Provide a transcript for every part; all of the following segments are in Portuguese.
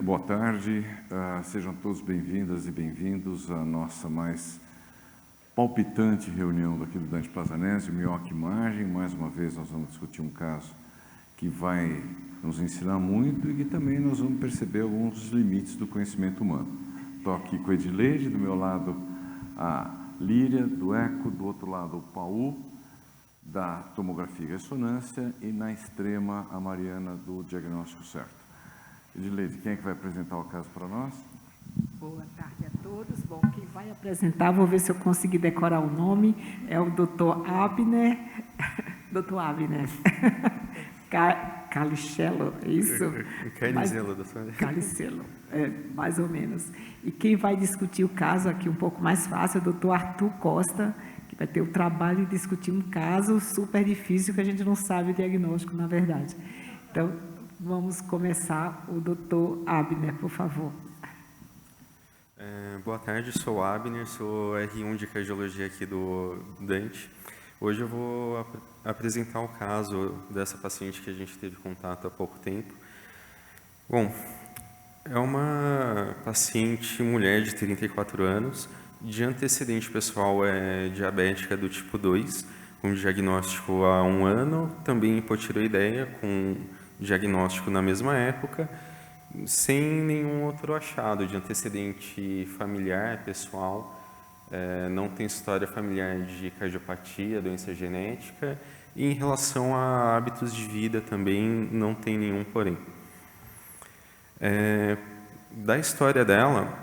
boa tarde. Sejam todos bem-vindas e bem-vindos à nossa mais palpitante reunião daqui do Dante Plasanese, Minhoca Imagem. Mais uma vez nós vamos discutir um caso que vai nos ensinar muito e que também nós vamos perceber alguns dos limites do conhecimento humano. Estou aqui com a Edileide, do meu lado a Líria, do eco, do outro lado o Paul, da tomografia e ressonância, e na extrema a Mariana, do diagnóstico certo. Edileide, quem é que vai apresentar o caso para nós? Boa tarde a todos. Bom, quem vai apresentar, vou ver se eu consegui decorar o nome, é o Dr. Abner, Dr. Abner Calichello, é isso? Calichello, doutor. Calichello, mais ou menos. E quem vai discutir o caso aqui um pouco mais fácil é o Dr. Arthur Costa, que vai ter o trabalho de discutir um caso super difícil que a gente não sabe o diagnóstico, na verdade. Então, vamos começar. O Dr. Abner, por favor. Boa tarde, sou o Abner, sou R1 de cardiologia aqui do Dante. Hoje eu vou apresentar o caso dessa paciente que a gente teve contato há pouco tempo. Bom, é uma paciente mulher de 34 anos, de antecedente pessoal diabética do tipo 2, com diagnóstico há 1 ano, também hipotireoideia, com diagnóstico na mesma época, sem nenhum outro achado de antecedente familiar, pessoal, não tem história familiar de cardiopatia, doença genética, e em relação a hábitos de vida também não tem nenhum porém. Da história dela,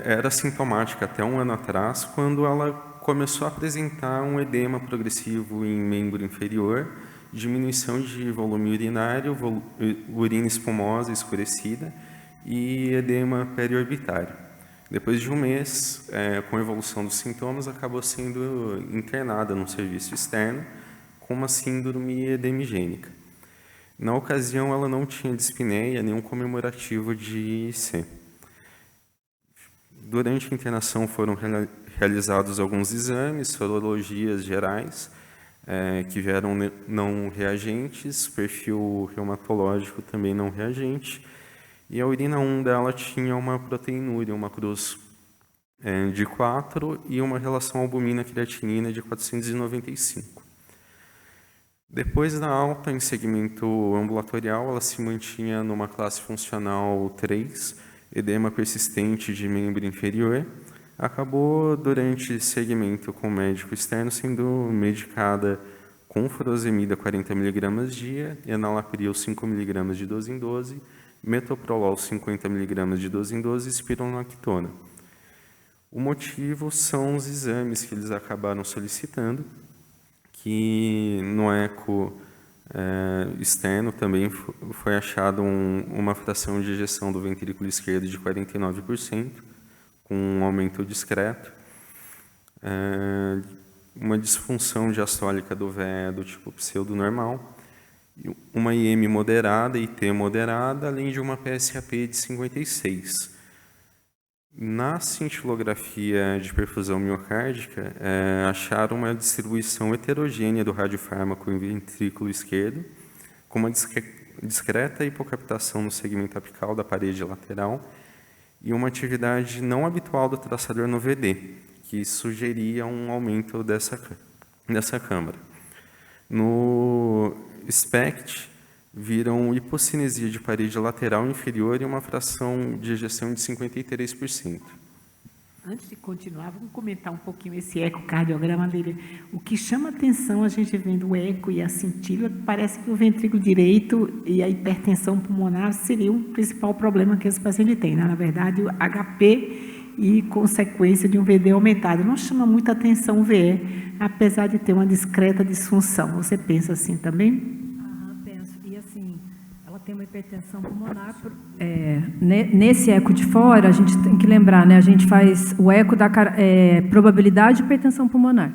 era sintomática até 1 ano atrás, quando ela começou a apresentar um edema progressivo em membro inferior, diminuição de volume urinário, urina espumosa escurecida e edema periorbitário. Depois de 1 mês, com a evolução dos sintomas, acabou sendo internada num serviço externo com uma síndrome edemigênica. Na ocasião, ela não tinha dispneia, nenhum comemorativo de IC. Durante a internação foram realizados alguns exames, sorologias gerais, que vieram não reagentes, perfil reumatológico também não reagente, e a urina 1 dela tinha uma proteinúria, uma cruz de 4 e uma relação albumina-creatinina de 495. Depois da alta em segmento ambulatorial, ela se mantinha numa classe funcional 3, edema persistente de membro inferior. Acabou, durante segmento com médico externo, sendo medicada com furosemida 40 mg dia, enalapril 5 mg de 12 em 12, metoprolol 50 mg de 12 em 12 e spironolactona. O motivo são os exames que eles acabaram solicitando, que no eco externo também foi achado uma fração de ejeção do ventrículo esquerdo de 49%, com um aumento discreto, uma disfunção diastólica do VE do tipo pseudonormal, uma IM moderada e T moderada, além de uma PSAP de 56. Na cintilografia de perfusão miocárdica, acharam uma distribuição heterogênea do radiofármaco em ventrículo esquerdo, com uma discreta hipocaptação no segmento apical da parede lateral e uma atividade não habitual do traçador no VD, que sugeria um aumento dessa câmara. No SPECT, viram hipocinesia de parede lateral inferior e uma fração de ejeção de 53%. Antes de continuar, vamos comentar um pouquinho esse ecocardiograma dele. O que chama atenção, a gente vendo o eco e a cintila, parece que o ventrículo direito e a hipertensão pulmonar seria o principal problema que esse paciente tem, né? Na verdade, o HP e consequência de um VD aumentado. Não chama muita atenção o VE, apesar de ter uma discreta disfunção. Você pensa assim também? Penso. E assim, ela tem uma hipertensão pulmonar. Nesse eco de fora, a gente tem que lembrar, né? A gente faz o eco da probabilidade de hipertensão pulmonar,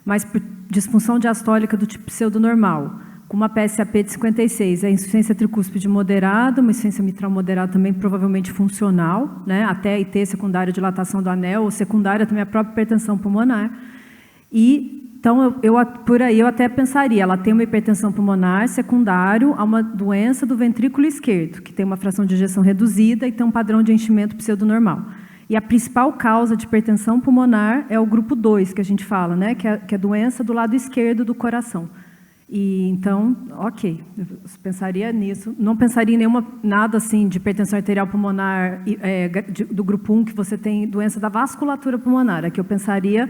mas por disfunção diastólica do tipo pseudonormal, com uma PSAP de 56, a insuficiência tricúspide moderada, uma insuficiência mitral moderada também provavelmente funcional, né? Até IT secundária dilatação do anel, ou secundária também a própria hipertensão pulmonar, e Então, por aí eu até pensaria, ela tem uma hipertensão pulmonar secundário a uma doença do ventrículo esquerdo, que tem uma fração de ejeção reduzida e tem um padrão de enchimento pseudonormal. E a principal causa de hipertensão pulmonar é o grupo 2, que a gente fala, né? Que é a doença do lado esquerdo do coração. E então, ok, eu pensaria nisso. Não pensaria em nada assim de hipertensão arterial pulmonar do grupo 1, que você tem doença da vasculatura pulmonar. Aqui eu pensaria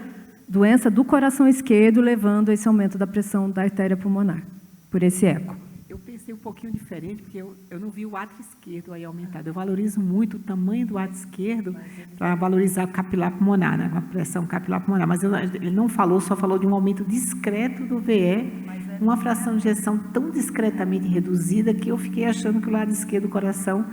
doença do coração esquerdo, levando a esse aumento da pressão da artéria pulmonar, por esse eco. Eu pensei um pouquinho diferente, porque eu não vi o átrio esquerdo aí aumentado. Eu valorizo muito o tamanho do átrio esquerdo para valorizar o capilar pulmonar, né, a pressão capilar pulmonar. Mas ele não falou, só falou de um aumento discreto do VE, uma fração de ejeção tão discretamente reduzida que eu fiquei achando que o lado esquerdo do coração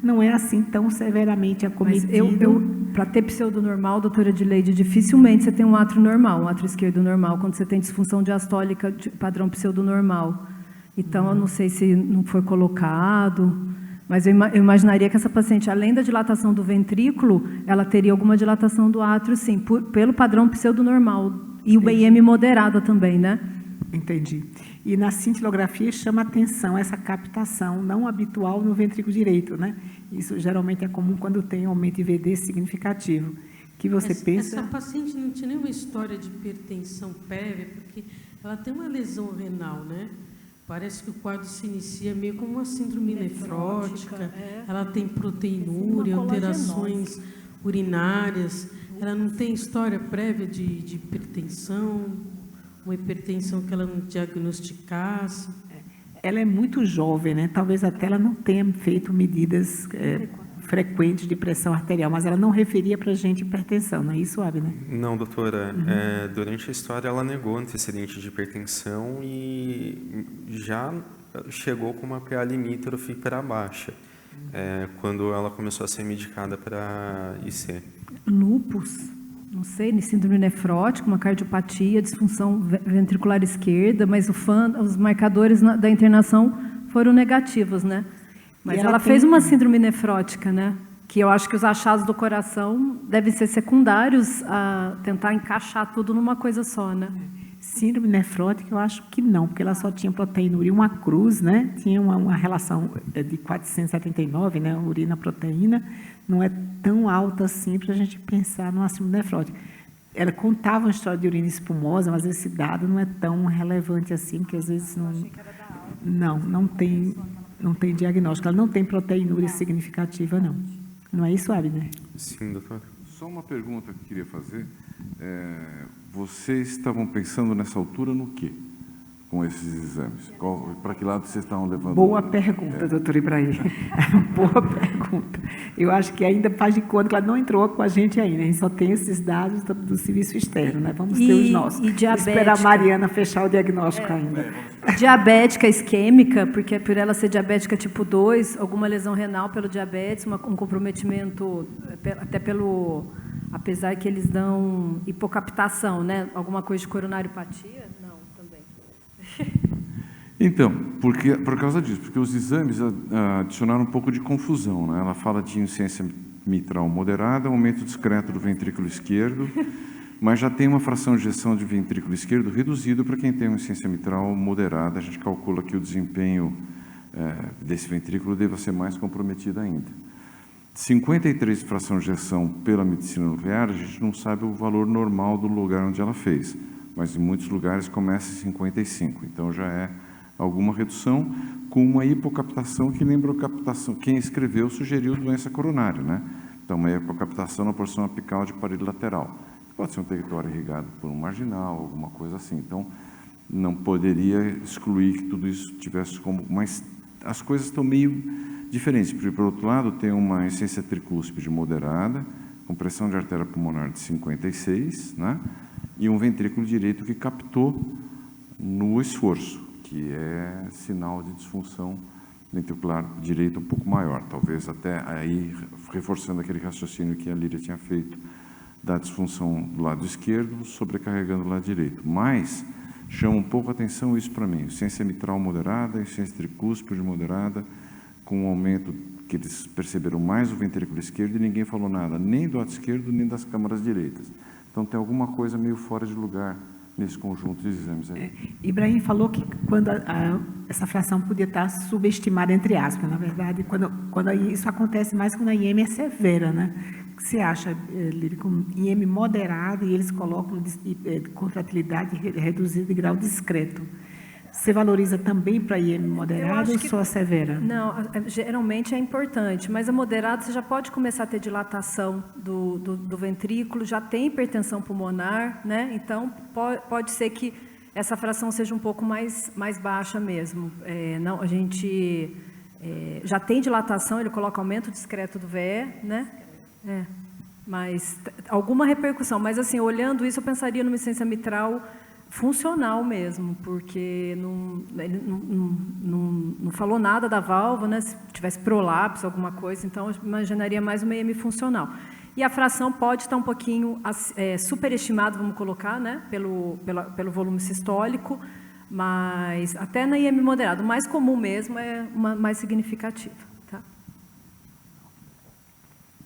não é assim tão severamente acometido. Mas para ter pseudonormal, doutora Edileide, dificilmente você tem um átrio normal, um átrio esquerdo normal, quando você tem disfunção diastólica de padrão pseudonormal. Então, eu não sei se não foi colocado, mas eu imaginaria que essa paciente, além da dilatação do ventrículo, ela teria alguma dilatação do átrio, sim, pelo padrão pseudonormal. E o BIM moderada também, né? Entendi. E na cintilografia chama atenção essa captação não habitual no ventrículo direito, né? Isso geralmente é comum quando tem aumento de VD significativo. Que você pensa... Essa paciente não tinha nenhuma história de hipertensão prévia, porque ela tem uma lesão renal, né? Parece que o quadro se inicia meio como uma síndrome nefrótica, ela tem proteinúria, alterações urinárias, ela não tem história prévia de hipertensão, uma hipertensão que ela não diagnosticasse. Ela é muito jovem, né? Talvez até ela não tenha feito medidas frequentes de pressão arterial, mas ela não referia para a gente hipertensão, não é isso, Abner? Não, doutora. Durante a história, ela negou antecedente de hipertensão e já chegou com uma PA limítrofe para baixa, quando ela começou a ser medicada para IC. Lúpus, não sei, síndrome nefrótica, uma cardiopatia, disfunção ventricular esquerda, mas os marcadores da internação foram negativos, né? Mas ela fez uma síndrome nefrótica, né? Que eu acho que os achados do coração devem ser secundários a tentar encaixar tudo numa coisa só, né? Síndrome nefrótica, eu acho que não, porque ela só tinha proteinúria, uma cruz, né? Tinha uma relação de 479, né? Urina-proteína, não é tão alta assim para a gente pensar numa síndrome nefrótica. Ela contava uma história de urina espumosa, mas esse dado não é tão relevante assim, porque às vezes não tem diagnóstico. Ela não tem proteinúria significativa, não. Não é isso, Abner? Sim, doutor. Só uma pergunta que eu queria fazer. Vocês estavam pensando nessa altura no quê? Com esses exames? Para que lado vocês estavam levando? Boa pergunta, doutor Ibrahim. Boa pergunta. Eu acho que ainda faz de conta que ela não entrou com a gente ainda. A gente só tem esses dados do serviço externo, né? Vamos ter os nossos. E diabética. Esperar a Mariana fechar o diagnóstico ainda. Diabética isquêmica, porque por ela ser diabética tipo 2, alguma lesão renal pelo diabetes, um comprometimento até pelo... Apesar que eles dão hipocaptação, né? Alguma coisa de coronariopatia? Não, também. Então, por causa disso, porque os exames adicionaram um pouco de confusão, né? Ela fala de insuficiência mitral moderada, aumento discreto do ventrículo esquerdo, mas já tem uma fração de ejeção de ventrículo esquerdo reduzido para quem tem uma insuficiência mitral moderada. A gente calcula que o desempenho desse ventrículo deva ser mais comprometido ainda. 53 fração de ejeção pela medicina nuclear, a gente não sabe o valor normal do lugar onde ela fez, mas em muitos lugares começa em 55, então já é alguma redução com uma hipocaptação que lembra a captação. Quem escreveu sugeriu doença coronária, né? Então, uma hipocaptação na porção apical de parede lateral. Pode ser um território irrigado por um marginal, alguma coisa assim. Então, não poderia excluir que tudo isso tivesse como... Mas as coisas estão meio diferentes, porque, por outro lado, tem uma insuficiência tricúspide moderada, com pressão de artéria pulmonar de 56, né? E um ventrículo direito que captou no esforço, que é sinal de disfunção ventricular direita um pouco maior, talvez até aí reforçando aquele raciocínio que a Líria tinha feito da disfunção do lado esquerdo, sobrecarregando o lado direito. Mas chama um pouco a atenção isso para mim, insuficiência mitral moderada, insuficiência tricúspide moderada, com um aumento que eles perceberam mais o ventrículo esquerdo e ninguém falou nada, nem do lado esquerdo, nem das câmaras direitas. Então, tem alguma coisa meio fora de lugar nesse conjunto de exames aí. Ibrahim falou que quando essa fração podia estar subestimada, entre aspas, na verdade, quando isso acontece mais quando a IEM é severa, né? O que você acha, Lírio, com IEM moderado e eles colocam contratilidade reduzida de grau discreto? Você valoriza também para IEM moderado ou só a severa? Não, geralmente é importante, mas a moderada você já pode começar a ter dilatação do ventrículo, já tem hipertensão pulmonar, né? Então, pode ser que essa fração seja um pouco mais baixa mesmo. Não, a gente já tem dilatação, ele coloca aumento discreto do VE, né? Mas alguma repercussão. Mas, assim, olhando isso, eu pensaria numa insuficiência mitral funcional mesmo, porque ele não falou nada da válvula, né? Se tivesse prolapso, alguma coisa, então eu imaginaria mais uma IEM funcional. E a fração pode estar um pouquinho superestimada, vamos colocar, né? Pelo volume sistólico, mas até na IEM moderada, o mais comum mesmo é uma mais significativa. Tá?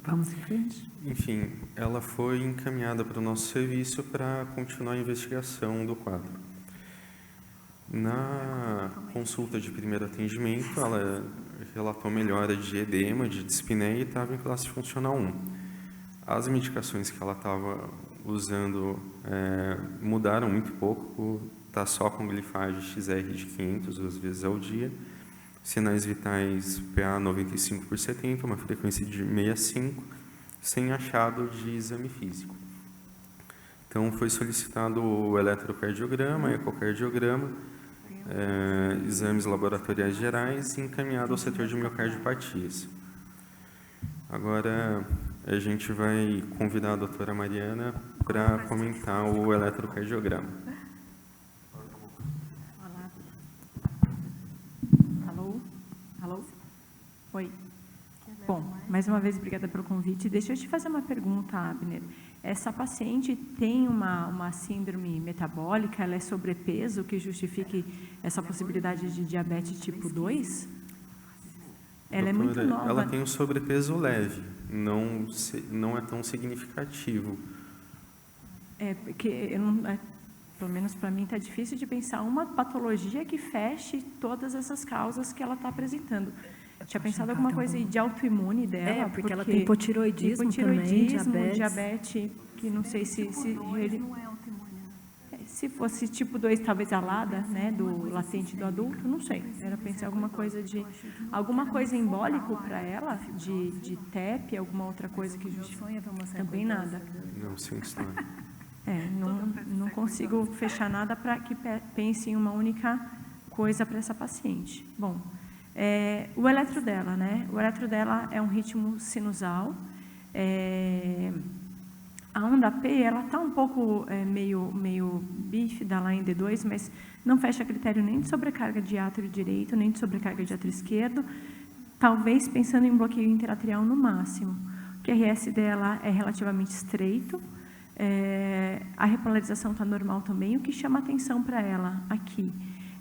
Vamos em frente? Enfim, ela foi encaminhada para o nosso serviço para continuar a investigação do quadro. Na consulta de primeiro atendimento, ela relatou melhora de edema, de dispneia e estava em classe funcional 1. As medicações que ela estava usando mudaram muito pouco, está só com glifage XR de 500 2 vezes ao dia, sinais vitais PA 95/70, uma frequência de 65, sem achado de exame físico. Então, foi solicitado o eletrocardiograma, ecocardiograma, exames laboratoriais gerais e encaminhado ao setor de miocardiopatias. Agora, a gente vai convidar a doutora Mariana para comentar o eletrocardiograma. Alô? Oi. Bom, mais uma vez, obrigada pelo convite. Deixa eu te fazer uma pergunta, Abner. Essa paciente tem uma síndrome metabólica, ela é sobrepeso, que justifique essa possibilidade de diabetes tipo 2? Ela é muito nova. Ela tem um sobrepeso leve, não é tão significativo. Porque, pelo menos para mim, está difícil de pensar uma patologia que feche todas essas causas que ela está apresentando. Tinha pensado alguma coisa de autoimune dela? Porque ela tem hipotiroidismo também, diabetes, que não sei se ele... Não é autoimune, né? Se fosse tipo 2, talvez alada, né, do latente do adulto, não sei. Era pensar alguma coisa embólico para ela, de TEP, alguma outra coisa que justifique. Também nada. Não, sem história. Não consigo fechar nada para que pense em uma única coisa para essa paciente. Bom, o eletro dela, né? O eletro dela é um ritmo sinusal. A onda P, ela está um pouco meio bífida lá em D2, mas não fecha critério nem de sobrecarga de átrio direito, nem de sobrecarga de átrio esquerdo, talvez pensando em bloqueio interatrial no máximo. O QRS dela é relativamente estreito, a repolarização está normal também. O que chama atenção para ela aqui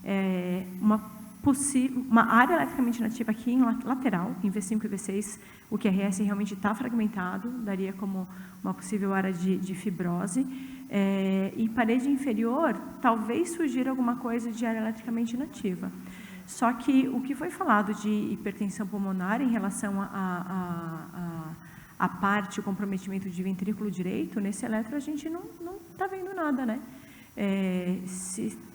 é uma área eletricamente nativa aqui em lateral, em V5 e V6, o QRS realmente está fragmentado, daria como uma possível área de fibrose. E parede inferior, talvez sugira alguma coisa de área eletricamente nativa. Só que o que foi falado de hipertensão pulmonar em relação a parte, o comprometimento de ventrículo direito, nesse eletro a gente não está vendo nada, né?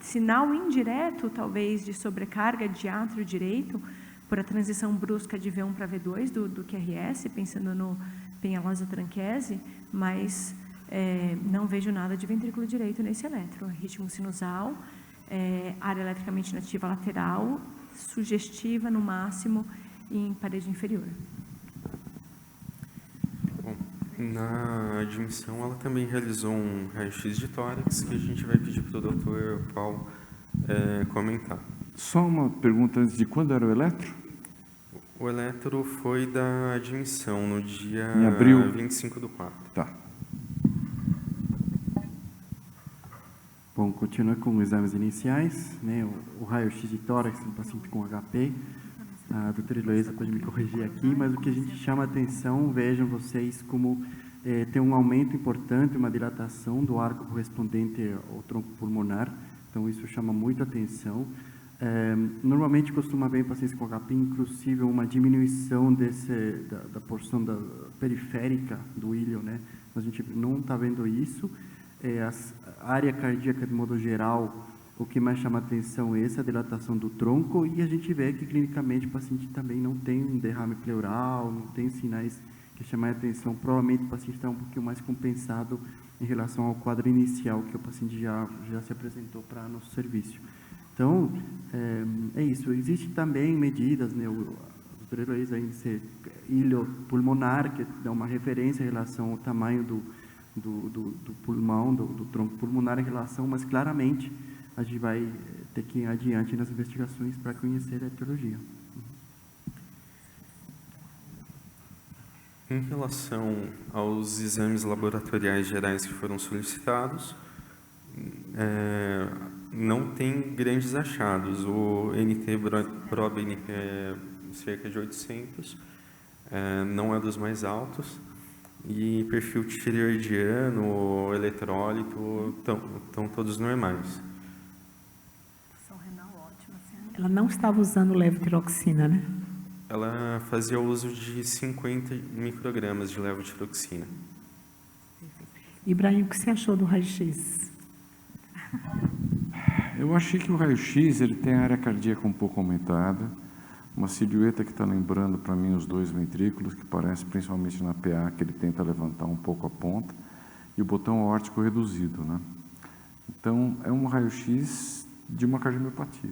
Sinal indireto, talvez, de sobrecarga de átrio direito, por a transição brusca de V1 para V2 do QRS, pensando no penalosa tranquese, mas não vejo nada de ventrículo direito nesse eletro. Ritmo sinusal, área eletricamente nativa lateral, sugestiva no máximo em parede inferior. Bom, na admissão, ela também realizou um raio-x de tórax que a gente vai pedir para o doutor Paulo comentar. Só uma pergunta antes de quando era o eletro? O eletro foi da admissão no dia em abril 25/4. Tá. Bom, continua com os exames iniciais, né? O raio-x de tórax no paciente com HP. A doutora Heloísa pode me corrigir aqui, mas o que a gente chama a atenção, vejam vocês como tem um aumento importante, uma dilatação do arco correspondente ao tronco pulmonar, então isso chama muito atenção. Normalmente costuma haver em pacientes com HP, inclusive, uma diminuição da porção periférica do ilho, né? A gente não está vendo isso. A área cardíaca, de modo geral, o que mais chama atenção é essa dilatação do tronco, e a gente vê que clinicamente o paciente também não tem um derrame pleural, não tem sinais que chamam a atenção. Provavelmente o paciente está um pouquinho mais compensado em relação ao quadro inicial que o paciente já se apresentou para nosso serviço. Então, é isso. Existem também medidas, né, o índice ilho pulmonar, que dá uma referência em relação ao tamanho do pulmão, do tronco pulmonar em relação, mas claramente a gente vai ter que ir adiante nas investigações para conhecer a etiologia. Em relação aos exames laboratoriais gerais que foram solicitados, não tem grandes achados. O NT-proBNP é cerca de 800, não é dos mais altos, e perfil tireoidiano, eletrólito, estão todos normais. Ela não estava usando levotiroxina, né? Ela fazia uso de 50 microgramas de levotiroxina. Ibrahim, o que você achou do raio-x? Eu achei que o raio-x ele tem a área cardíaca um pouco aumentada, uma silhueta que está lembrando para mim os dois ventrículos, que parece principalmente na PA, que ele tenta levantar um pouco a ponta, e o botão aórtico reduzido, né? Então, é um raio-x de uma cardiomiopatia.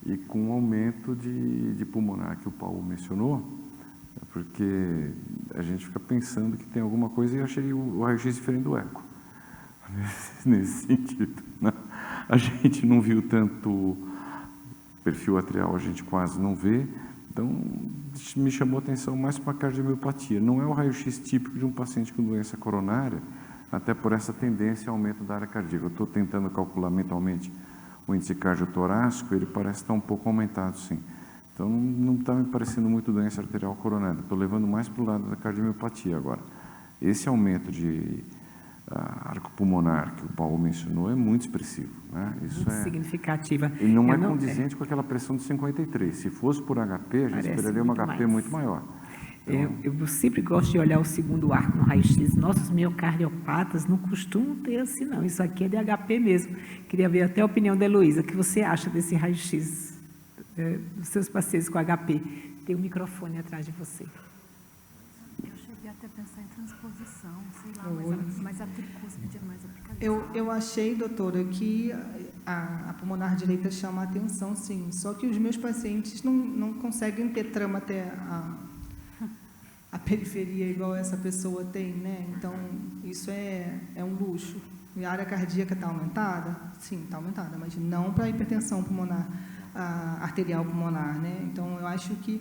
E com um aumento de pulmonar que o Paulo mencionou, porque a gente fica pensando que tem alguma coisa, e eu achei o raio-x diferente do eco, nesse sentido, né? A gente não viu tanto perfil atrial, a gente quase não vê, então me chamou a atenção mais para a cardiomiopatia. Não é o raio-x típico de um paciente com doença coronária, até por essa tendência ao aumento da área cardíaca. Eu estou tentando calcular mentalmente o índice cardiotorácico, ele parece estar um pouco aumentado, sim. Então, não está me parecendo muito doença arterial coronária. Estou levando mais para o lado da cardiomiopatia agora. Esse aumento de arco pulmonar que o Paulo mencionou é muito expressivo, né? Isso muito significativa. E não condizente com aquela pressão de 53. Se fosse por HP, a gente esperaria uma HP muito maior. Então, eu sempre gosto de olhar o segundo arco no raio-x. Nossos miocardiopatas não costumam ter assim, não. Isso aqui é de HP mesmo. Queria ver até a opinião da Heloísa. O que você acha desse raio-x dos seus pacientes com HP? Tem um microfone atrás de você. Eu cheguei até a pensar em transposição, sei lá, mas a tricúspide é mais aplicada. Eu achei, doutora, que a pulmonar direita chama a atenção, sim. Só que os meus pacientes não conseguem ter trama até a periferia igual essa pessoa tem, né? Então, isso é um luxo. E a área cardíaca está aumentada? Sim, está aumentada, mas não para a hipertensão pulmonar, arterial pulmonar, né? Então, eu acho que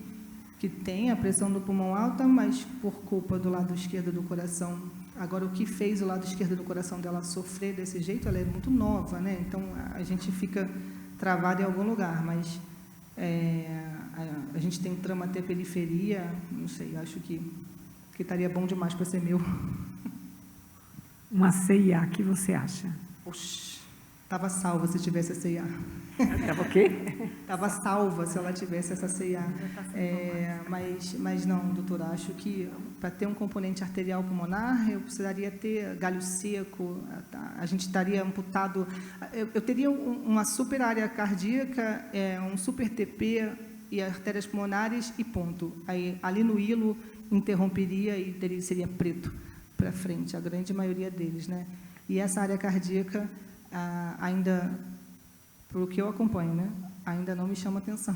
tem a pressão do pulmão alta, mas por culpa do lado esquerdo do coração. Agora, o que fez o lado esquerdo do coração dela sofrer desse jeito, ela é muito nova, né? Então, a gente fica travado em algum lugar, mas a gente tem trama até periferia, não sei, acho que estaria bom demais para ser meu. Uma CIA, o que você acha? Oxe, estava salva se tivesse a CIA. Estava o quê? Estava salva se ela tivesse essa CIA. Mas não, doutora, acho que para ter um componente arterial pulmonar, eu precisaria ter galho seco, a gente estaria amputado. Eu teria uma super área cardíaca, um super TP e artérias pulmonares e ponto. Aí, ali no hilo, interromperia e seria preto para frente, a grande maioria deles, né? E essa área cardíaca ainda, pelo que eu acompanho, né, ainda não me chama atenção.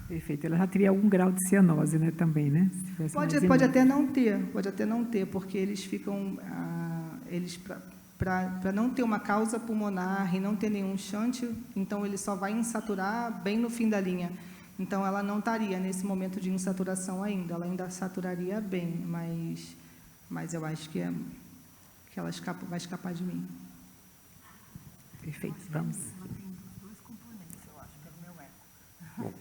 Perfeito. Ela já teria algum grau de cianose, né, também, né? Pode até não ter, porque eles ficam, para não ter uma causa pulmonar e não ter nenhum shunt, então ele só vai insaturar bem no fim da linha. Então, ela não estaria nesse momento de insaturação ainda, ela ainda saturaria bem, mas eu acho que ela vai escapar de mim. Perfeito, vamos. Bom,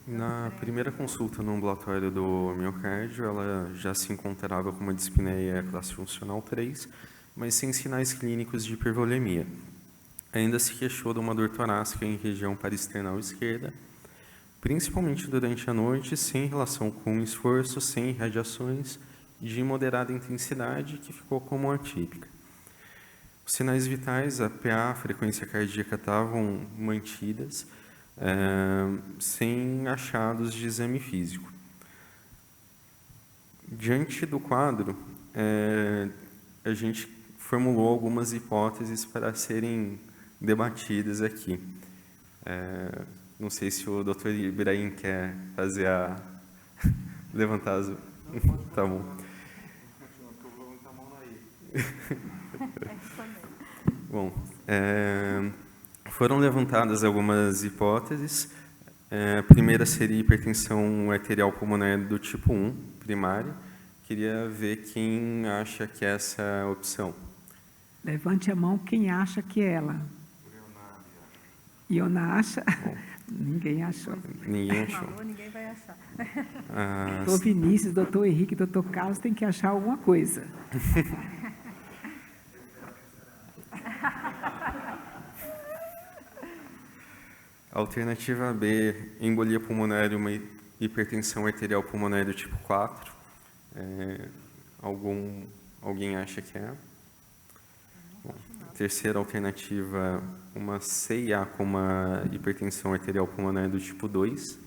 Na primeira consulta no ambulatório do miocárdio, ela já se encontrava com uma dispneia classe funcional 3, mas sem sinais clínicos de hipervolemia. Ainda se queixou de uma dor torácica em região parasternal esquerda, principalmente durante a noite, sem relação com esforço, sem irradiações, de moderada intensidade, que ficou como atípica. Os sinais vitais, a PA, a frequência cardíaca, estavam mantidas, sem achados de exame físico. Diante do quadro, a gente formulou algumas hipóteses para serem debatidas aqui. Não sei se o Dr. Ibrahim quer fazer levantar as... Tá bom. Bom, foram levantadas algumas hipóteses. A primeira seria hipertensão arterial pulmonar do tipo 1, primária. Queria ver quem acha que é essa opção. Levante a mão quem acha que é ela. Iona acha? Bom. Ninguém achou. Ninguém achou. Ninguém vai achar. Doutor Vinícius, doutor Henrique, doutor Carlos tem que achar alguma coisa. Alternativa B, embolia pulmonar e uma hipertensão arterial pulmonar do tipo 4. Alguém acha que é? Bom, terceira alternativa, uma CIA com uma hipertensão arterial pulmonar do tipo 2.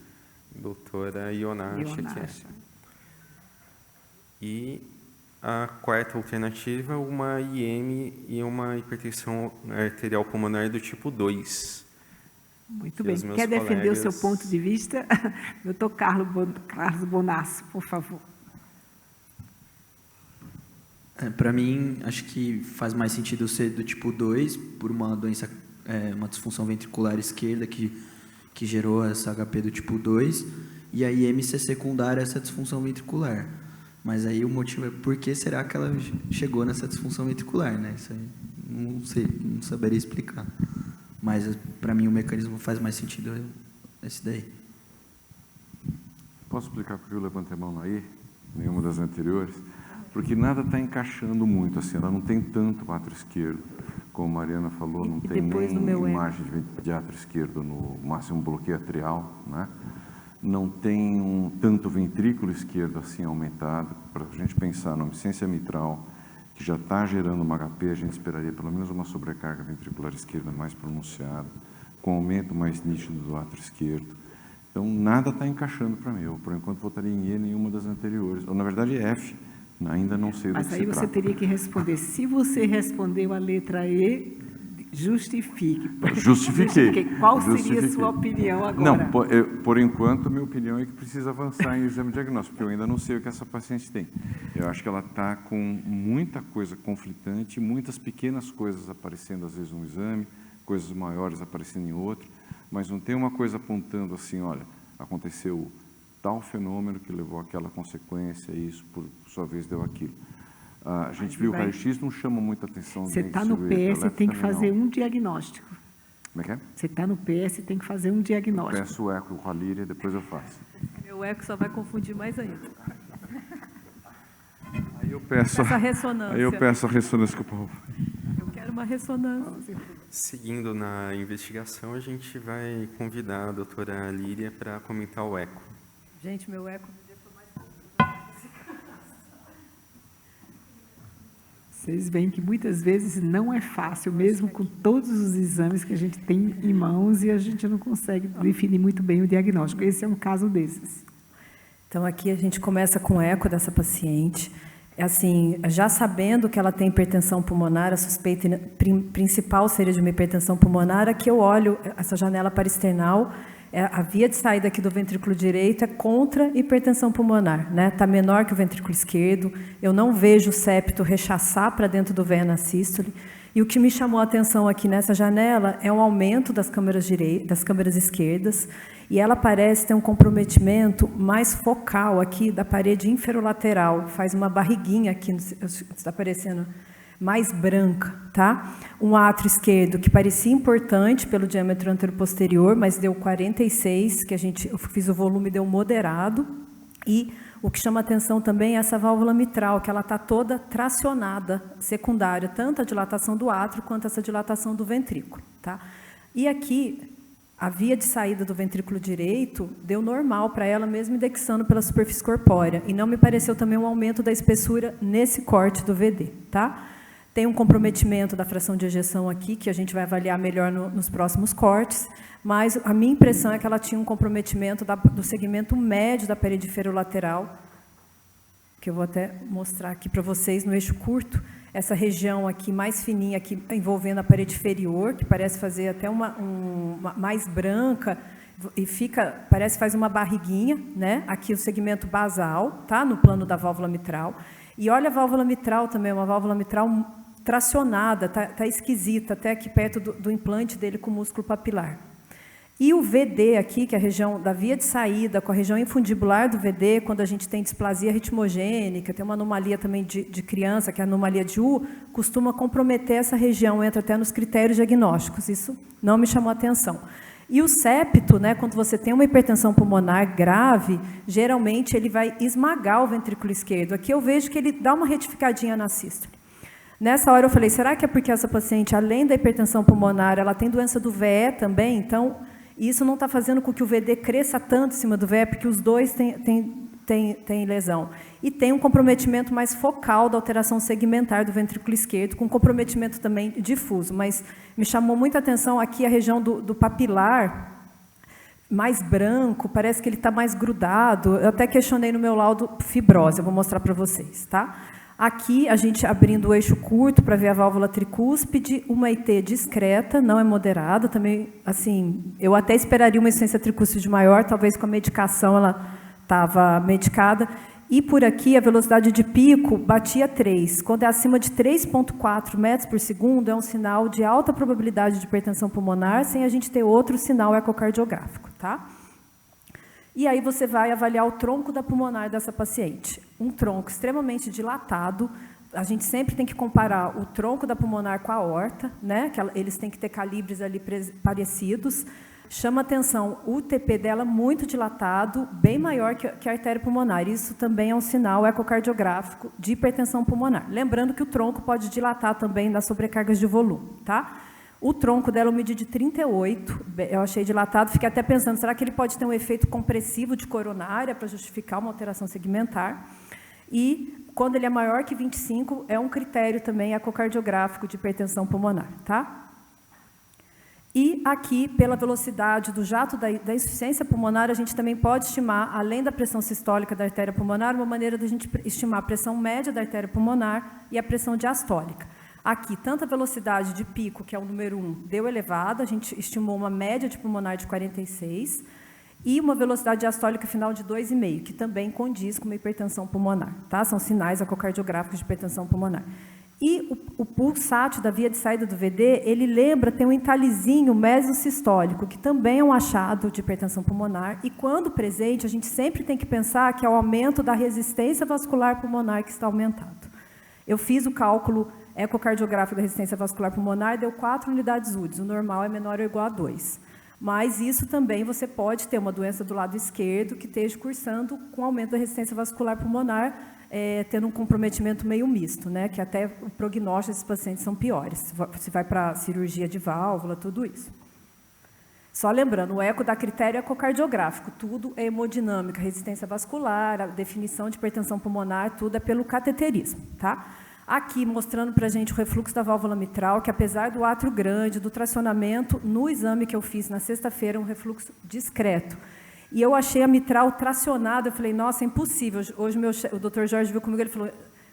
Doutora Iona acha que é. E a quarta alternativa, uma IM e uma hipertensão arterial pulmonar do tipo 2. Muito bem. Quer defender o seu ponto de vista? Doutor Carlos Bonasso, por favor. Para mim, acho que faz mais sentido ser do tipo 2, por uma doença, uma disfunção ventricular esquerda que gerou essa HP do tipo 2, e a IM ser secundária a essa disfunção ventricular. Mas aí o motivo é por que será que ela chegou nessa disfunção ventricular, né? Isso aí não sei, não saberia explicar. Mas, para mim, o mecanismo faz mais sentido esse daí. Posso explicar por que eu levantei a mão aí, nenhuma das anteriores? Porque nada está encaixando muito, assim, ela não tem tanto átrio esquerdo, como a Mariana falou, não tem nem imagem de átrio esquerdo no máximo bloqueio atrial, né? Não tem tanto ventrículo esquerdo assim aumentado, para a gente pensar na insuficiência mitral, que já está gerando uma HP, a gente esperaria pelo menos uma sobrecarga ventricular esquerda mais pronunciada, com aumento mais nítido do átrio esquerdo. Então, nada está encaixando para mim. Eu, por enquanto, votaria em E, nenhuma das anteriores. Ou, na verdade, F. Ainda não sei do que se trata. Mas aí você teria que responder. Se você respondeu a letra E, justifique. Justifiquei. Qual seria a sua opinião agora? Não, por enquanto, minha opinião é que precisa avançar em exame diagnóstico, porque eu ainda não sei o que essa paciente tem. Eu acho que ela está com muita coisa conflitante, muitas pequenas coisas aparecendo, às vezes, num exame, coisas maiores aparecendo em outro, mas não tem uma coisa apontando assim, olha, aconteceu tal fenômeno que levou àquela consequência, e isso, por sua vez, deu aquilo. A gente viu o raio-x, não chama muita atenção. Você está no PS, tem que fazer um diagnóstico. Como é que é? Você está no PS, tem que fazer um diagnóstico. Eu peço o eco com a Líria, depois eu faço. Meu eco só vai confundir mais ainda. Aí eu peço essa ressonância. Aí eu peço a ressonância com o povo. Eu quero uma ressonância. Seguindo na investigação, a gente vai convidar a doutora Líria para comentar o eco. Gente, meu eco... Vocês veem que muitas vezes não é fácil, mesmo com todos os exames que a gente tem em mãos, e a gente não consegue definir muito bem o diagnóstico. Esse é um caso desses. Então, aqui a gente começa com o eco dessa paciente. Assim, já sabendo que ela tem hipertensão pulmonar, a suspeita principal seria de uma hipertensão pulmonar, aqui eu olho essa janela parasternal, a via de saída aqui do ventrículo direito é contra hipertensão pulmonar, né? Está menor que o ventrículo esquerdo, eu não vejo o septo rechaçar para dentro do vena sístole, e o que me chamou a atenção aqui nessa janela é um aumento das câmaras esquerdas, e ela parece ter um comprometimento mais focal aqui da parede inferolateral, faz uma barriguinha aqui, está aparecendo mais branca, tá? Um átrio esquerdo que parecia importante pelo diâmetro anteroposterior, mas deu 46, que eu fiz o volume, deu moderado. E o que chama atenção também é essa válvula mitral, que ela está toda tracionada, secundária, tanto a dilatação do átrio quanto essa dilatação do ventrículo, tá? E aqui, a via de saída do ventrículo direito deu normal para ela, mesmo indexando pela superfície corpórea. E não me pareceu também um aumento da espessura nesse corte do VD, tá? Tem um comprometimento da fração de ejeção aqui, que a gente vai avaliar melhor nos próximos cortes, mas a minha impressão é que ela tinha um comprometimento do segmento médio da parede inferolateral, que eu vou até mostrar aqui para vocês no eixo curto, essa região aqui mais fininha, aqui envolvendo a parede inferior, que parece fazer até uma mais branca, e parece faz uma barriguinha, né? Aqui o segmento basal, tá? No plano da válvula mitral. E olha a válvula mitral também, uma válvula mitral tracionada, tá esquisita, até aqui perto do implante dele com o músculo papilar. E o VD aqui, que é a região da via de saída, com a região infundibular do VD, quando a gente tem displasia ritmogênica, tem uma anomalia também de criança, que é a anomalia de U, costuma comprometer essa região, entra até nos critérios diagnósticos. Isso não me chamou a atenção. E o septo, né, quando você tem uma hipertensão pulmonar grave, geralmente ele vai esmagar o ventrículo esquerdo. Aqui eu vejo que ele dá uma retificadinha na sístole. Nessa hora eu falei, será que é porque essa paciente, além da hipertensão pulmonar, ela tem doença do VE também? Então, isso não está fazendo com que o VD cresça tanto em cima do VE, porque os dois têm lesão. E tem um comprometimento mais focal da alteração segmentar do ventrículo esquerdo, com comprometimento também difuso. Mas me chamou muita atenção aqui a região do papilar, mais branco, parece que ele está mais grudado. Eu até questionei no meu laudo fibrose, eu vou mostrar para vocês, tá? Aqui, a gente abrindo o eixo curto para ver a válvula tricúspide, uma IT discreta, não é moderada, também, assim, eu até esperaria uma insuficiência tricúspide maior, talvez com a medicação ela estava medicada, e por aqui a velocidade de pico batia 3. Quando é acima de 3,4 metros por segundo, é um sinal de alta probabilidade de hipertensão pulmonar, sem a gente ter outro sinal ecocardiográfico, tá? E aí você vai avaliar o tronco da pulmonar dessa paciente. Um tronco extremamente dilatado. A gente sempre tem que comparar o tronco da pulmonar com a aorta, né? Que eles têm que ter calibres ali parecidos. Chama atenção o TP dela muito dilatado, bem maior que a artéria pulmonar. Isso também é um sinal ecocardiográfico de hipertensão pulmonar. Lembrando que o tronco pode dilatar também nas sobrecargas de volume, tá? O tronco dela eu medi de 38, eu achei dilatado, fiquei até pensando, será que ele pode ter um efeito compressivo de coronária para justificar uma alteração segmentar? E, quando ele é maior que 25, é um critério também ecocardiográfico de hipertensão pulmonar, tá? E aqui, pela velocidade do jato da insuficiência pulmonar, a gente também pode estimar, além da pressão sistólica da artéria pulmonar, uma maneira da gente estimar a pressão média da artéria pulmonar e a pressão diastólica. Aqui, tanto a velocidade de pico, que é o número 1, deu elevada, a gente estimou uma média de pulmonar de 46, e uma velocidade diastólica final de 2,5, que também condiz com uma hipertensão pulmonar, tá? São sinais ecocardiográficos de hipertensão pulmonar. E o pulsátil da via de saída do VD, ele lembra, tem um entalhezinho mesosistólico, que também é um achado de hipertensão pulmonar, e quando presente, a gente sempre tem que pensar que é o aumento da resistência vascular pulmonar que está aumentado. Eu fiz o cálculo ecocardiográfico da resistência vascular pulmonar, deu 4 unidades UDS, o normal é menor ou igual a 2. Mas isso também você pode ter uma doença do lado esquerdo que esteja cursando com aumento da resistência vascular pulmonar, tendo um comprometimento meio misto, né? Que até o prognóstico desses pacientes são piores, se vai para cirurgia de válvula, tudo isso. Só lembrando, o eco dá critério ecocardiográfico, tudo é hemodinâmica, resistência vascular, a definição de hipertensão pulmonar, tudo é pelo cateterismo, tá? Aqui, mostrando para a gente o refluxo da válvula mitral, que apesar do átrio grande, do tracionamento, no exame que eu fiz na sexta-feira, um refluxo discreto. E eu achei a mitral tracionada, eu falei, nossa, é impossível. Hoje o doutor Jorge viu comigo, ele falou,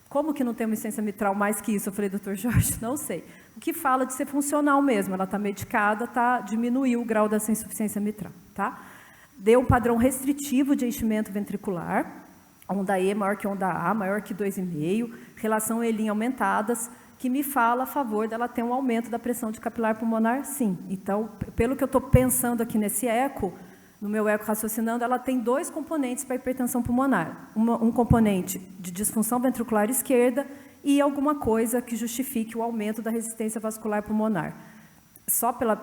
como que não tem uma insuficiência mitral mais que isso? Eu falei, doutor Jorge, não sei. O que fala de ser funcional mesmo, ela está medicada, diminuiu o grau dessa insuficiência mitral, tá? Deu um padrão restritivo de enchimento ventricular, onda E maior que onda A, maior que 2,5, relação E' aumentadas, que me fala a favor dela ter um aumento da pressão de capilar pulmonar, sim. Então, pelo que eu estou pensando aqui nesse eco, no meu eco raciocinando, ela tem 2 componentes para a hipertensão pulmonar. Um componente de disfunção ventricular esquerda e alguma coisa que justifique o aumento da resistência vascular pulmonar. Só pela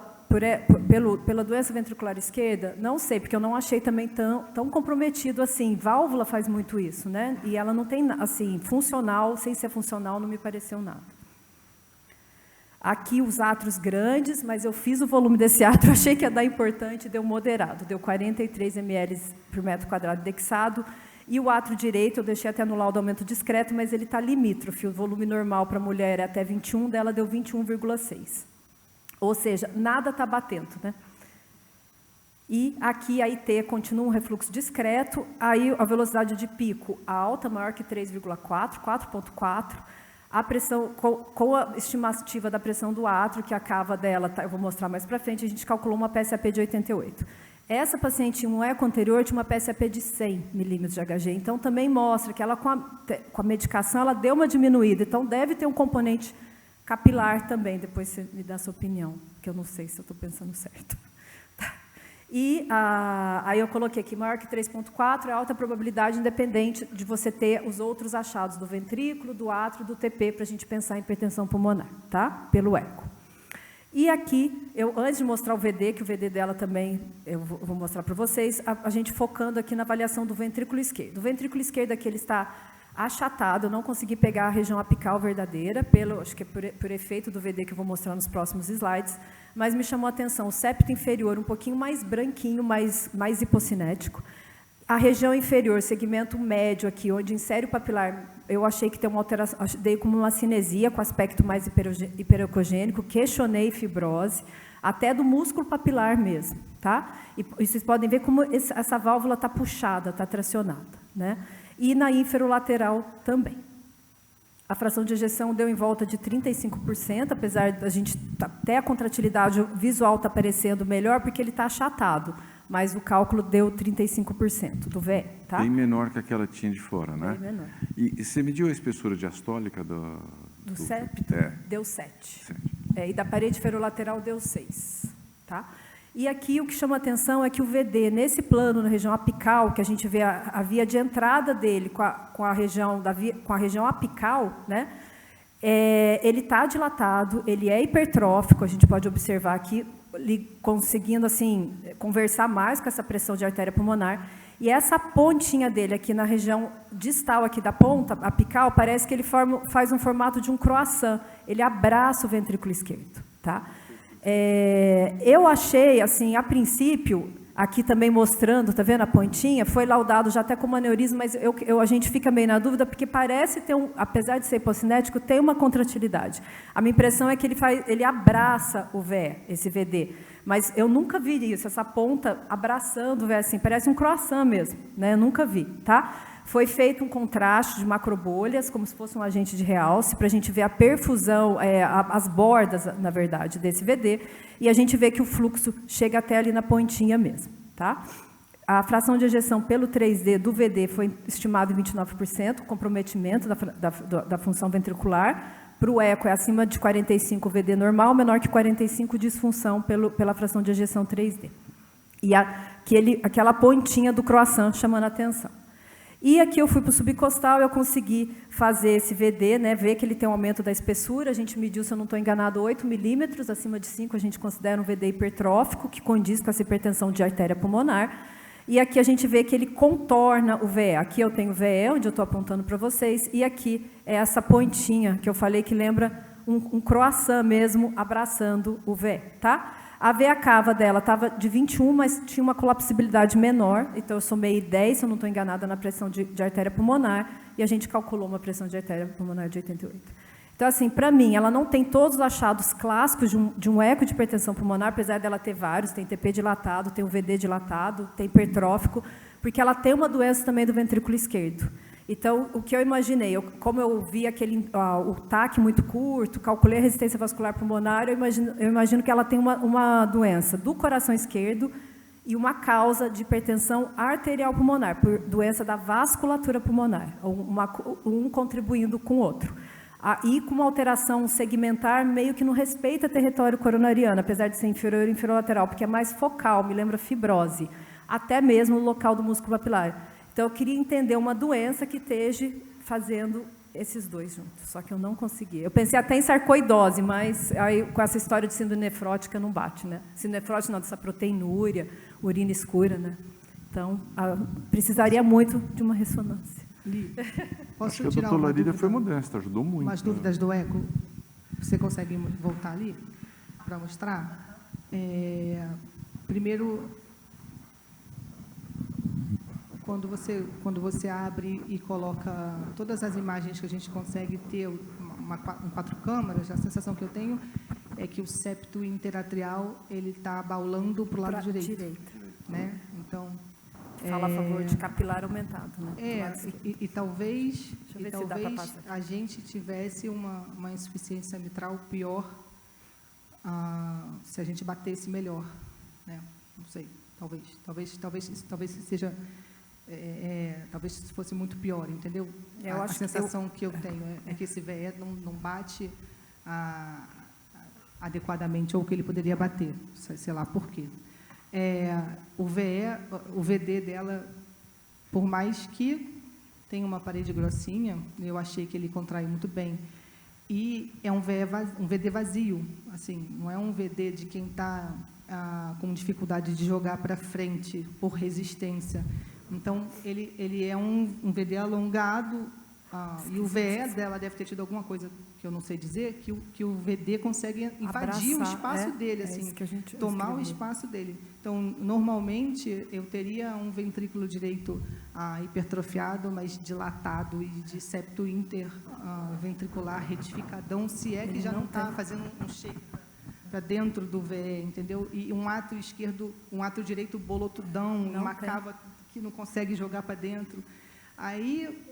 doença ventricular esquerda, não sei, porque eu não achei também tão comprometido assim. Válvula faz muito isso, né? E ela não tem, assim, funcional, sem ser funcional, não me pareceu nada. Aqui os átrios grandes, mas eu fiz o volume desse átrio, achei que ia dar importante, deu moderado, deu 43 ml por metro quadrado dexado, e o átrio direito, eu deixei até no laudo aumento discreto, mas ele está limítrofe, o volume normal para a mulher é até 21, dela deu 21,6. Ou seja, nada está batendo, né? E aqui a IT continua um refluxo discreto, aí a velocidade de pico alta, maior que 3,4, 4,4, a pressão, com a estimativa da pressão do átrio, que a cava dela, tá, eu vou mostrar mais para frente, a gente calculou uma PSAP de 88. Essa paciente em um eco anterior tinha uma PSAP de 100 milímetros de Hg, então também mostra que ela, com a medicação, ela deu uma diminuída, então deve ter um componente capilar também, depois você me dá a sua opinião, que eu não sei se eu estou pensando certo. E aí eu coloquei aqui, maior que 3,4 é alta probabilidade, independente de você ter os outros achados do ventrículo, do átrio, do TP, para a gente pensar em hipertensão pulmonar, tá? Pelo eco. E aqui, antes de mostrar o VD, que o VD dela também eu vou mostrar para vocês, a gente focando aqui na avaliação do ventrículo esquerdo. O ventrículo esquerdo aqui ele está achatado, eu não consegui pegar a região apical verdadeira, acho que é por efeito do VD que eu vou mostrar nos próximos slides, mas me chamou a atenção o septo inferior um pouquinho mais branquinho, mais hipocinético. A região inferior, segmento médio aqui, onde insere o papilar, eu achei que tem uma alteração, dei como uma cinesia com aspecto mais hiperecogênico, questionei fibrose, até do músculo papilar mesmo, tá? E vocês podem ver como essa válvula está puxada, está tracionada, né? E na inferolateral também. A fração de ejeção deu em volta de 35%, apesar da gente até a contratilidade visual está parecendo melhor, porque ele está achatado, mas o cálculo deu 35% do VE. Tá? Bem menor que aquela tinha de fora, né? Bem menor. E você mediu a espessura diastólica do septo? Deu 7. E da parede ferolateral deu 6. Tá? E aqui o que chama atenção é que o VD, nesse plano, na região apical, que a gente vê a via de entrada dele com a região apical, né, ele está dilatado, ele é hipertrófico, a gente pode observar aqui, conseguindo assim, conversar mais com essa pressão de artéria pulmonar, e essa pontinha dele aqui na região distal aqui da ponta apical, parece que ele faz um formato de um croissant, ele abraça o ventrículo esquerdo. Tá? Eu achei, assim, a princípio, aqui também mostrando, tá vendo a pontinha, foi laudado já até como aneurisma, mas a gente fica meio na dúvida, porque parece ter, apesar de ser hipocinético, tem uma contratilidade. A minha impressão é que ele abraça o VE, esse VD, mas eu nunca vi isso, essa ponta abraçando o VE, assim, parece um croissant mesmo, né? Eu nunca vi, tá? Foi feito um contraste de macrobolhas, como se fosse um agente de realce, para a gente ver a perfusão, as bordas, na verdade, desse VD, e a gente vê que o fluxo chega até ali na pontinha mesmo. Tá? A fração de ejeção pelo 3D do VD foi estimado em 29%, comprometimento da função ventricular. Para o eco é acima de 45 VD normal, menor que 45 disfunção pela fração de ejeção 3D. E aquela pontinha do croissant chamando a atenção. E aqui eu fui para o subcostal, eu consegui fazer esse VD, né, ver que ele tem um aumento da espessura, a gente mediu, se eu não estou enganado, 8 milímetros, acima de 5 a gente considera um VD hipertrófico, que condiz com essa hipertensão de artéria pulmonar, e aqui a gente vê que ele contorna o VE. Aqui eu tenho o VE, onde eu estou apontando para vocês, e aqui é essa pontinha, que eu falei que lembra um croissant mesmo, abraçando o VE, tá? A veia cava dela estava de 21, mas tinha uma colapsibilidade menor, então eu somei 10, se eu não estou enganada, na pressão de artéria pulmonar, e a gente calculou uma pressão de artéria pulmonar de 88. Então, assim, para mim, ela não tem todos os achados clássicos de um eco de hipertensão pulmonar, apesar dela ter vários, tem TP dilatado, tem o VD dilatado, tem hipertrófico, porque ela tem uma doença também do ventrículo esquerdo. Então, o que eu imaginei, como eu vi o TAC muito curto, calculei a resistência vascular pulmonar, eu imagino que ela tem uma doença do coração esquerdo e uma causa de hipertensão arterial pulmonar, por doença da vasculatura pulmonar, um contribuindo com o outro. E com uma alteração segmentar meio que não respeita território coronariano, apesar de ser inferior e inferolateral, porque é mais focal, me lembra fibrose, até mesmo o local do músculo papilar. Então, eu queria entender uma doença que esteja fazendo esses dois juntos, só que eu não consegui. Eu pensei até em sarcoidose, mas aí, com essa história de síndrome nefrótica não bate, né? Síndrome nefrótica não, dessa proteinúria, urina escura, né? Então, precisaria muito de uma ressonância. Acho que a doutora Larília foi modesta, ajudou muito. Umas dúvidas do eco. Você consegue voltar ali para mostrar? Primeiro, quando você abre e coloca todas as imagens que a gente consegue ter em 4 câmaras, a sensação que eu tenho é que o septo interatrial ele está baulando para o lado direito, né? Então fala a favor de capilar aumentado, né? E talvez a gente tivesse uma insuficiência mitral pior se a gente batesse melhor, né? Não sei, talvez seja talvez fosse muito pior, entendeu? A sensação que eu tenho é que esse VE não bate adequadamente ou que ele poderia bater, sei lá por quê. O VD dela, por mais que tenha uma parede grossinha, eu achei que ele contrai muito bem. E é um VD vazio, assim, não é um VD de quem está com dificuldade de jogar para frente por resistência. Então, ele é um VD alongado, e o VE dela deve ter tido alguma coisa que eu não sei dizer, que o VD consegue invadir o espaço dele, assim, tomar o espaço dele. Então, normalmente, eu teria um ventrículo direito hipertrofiado, mas dilatado, e de septo interventricular retificadão, se é que já não está fazendo um shake para dentro do VE, entendeu? E um átrio esquerdo, um átrio direito bolotudão, uma cava que não consegue jogar para dentro. Aí,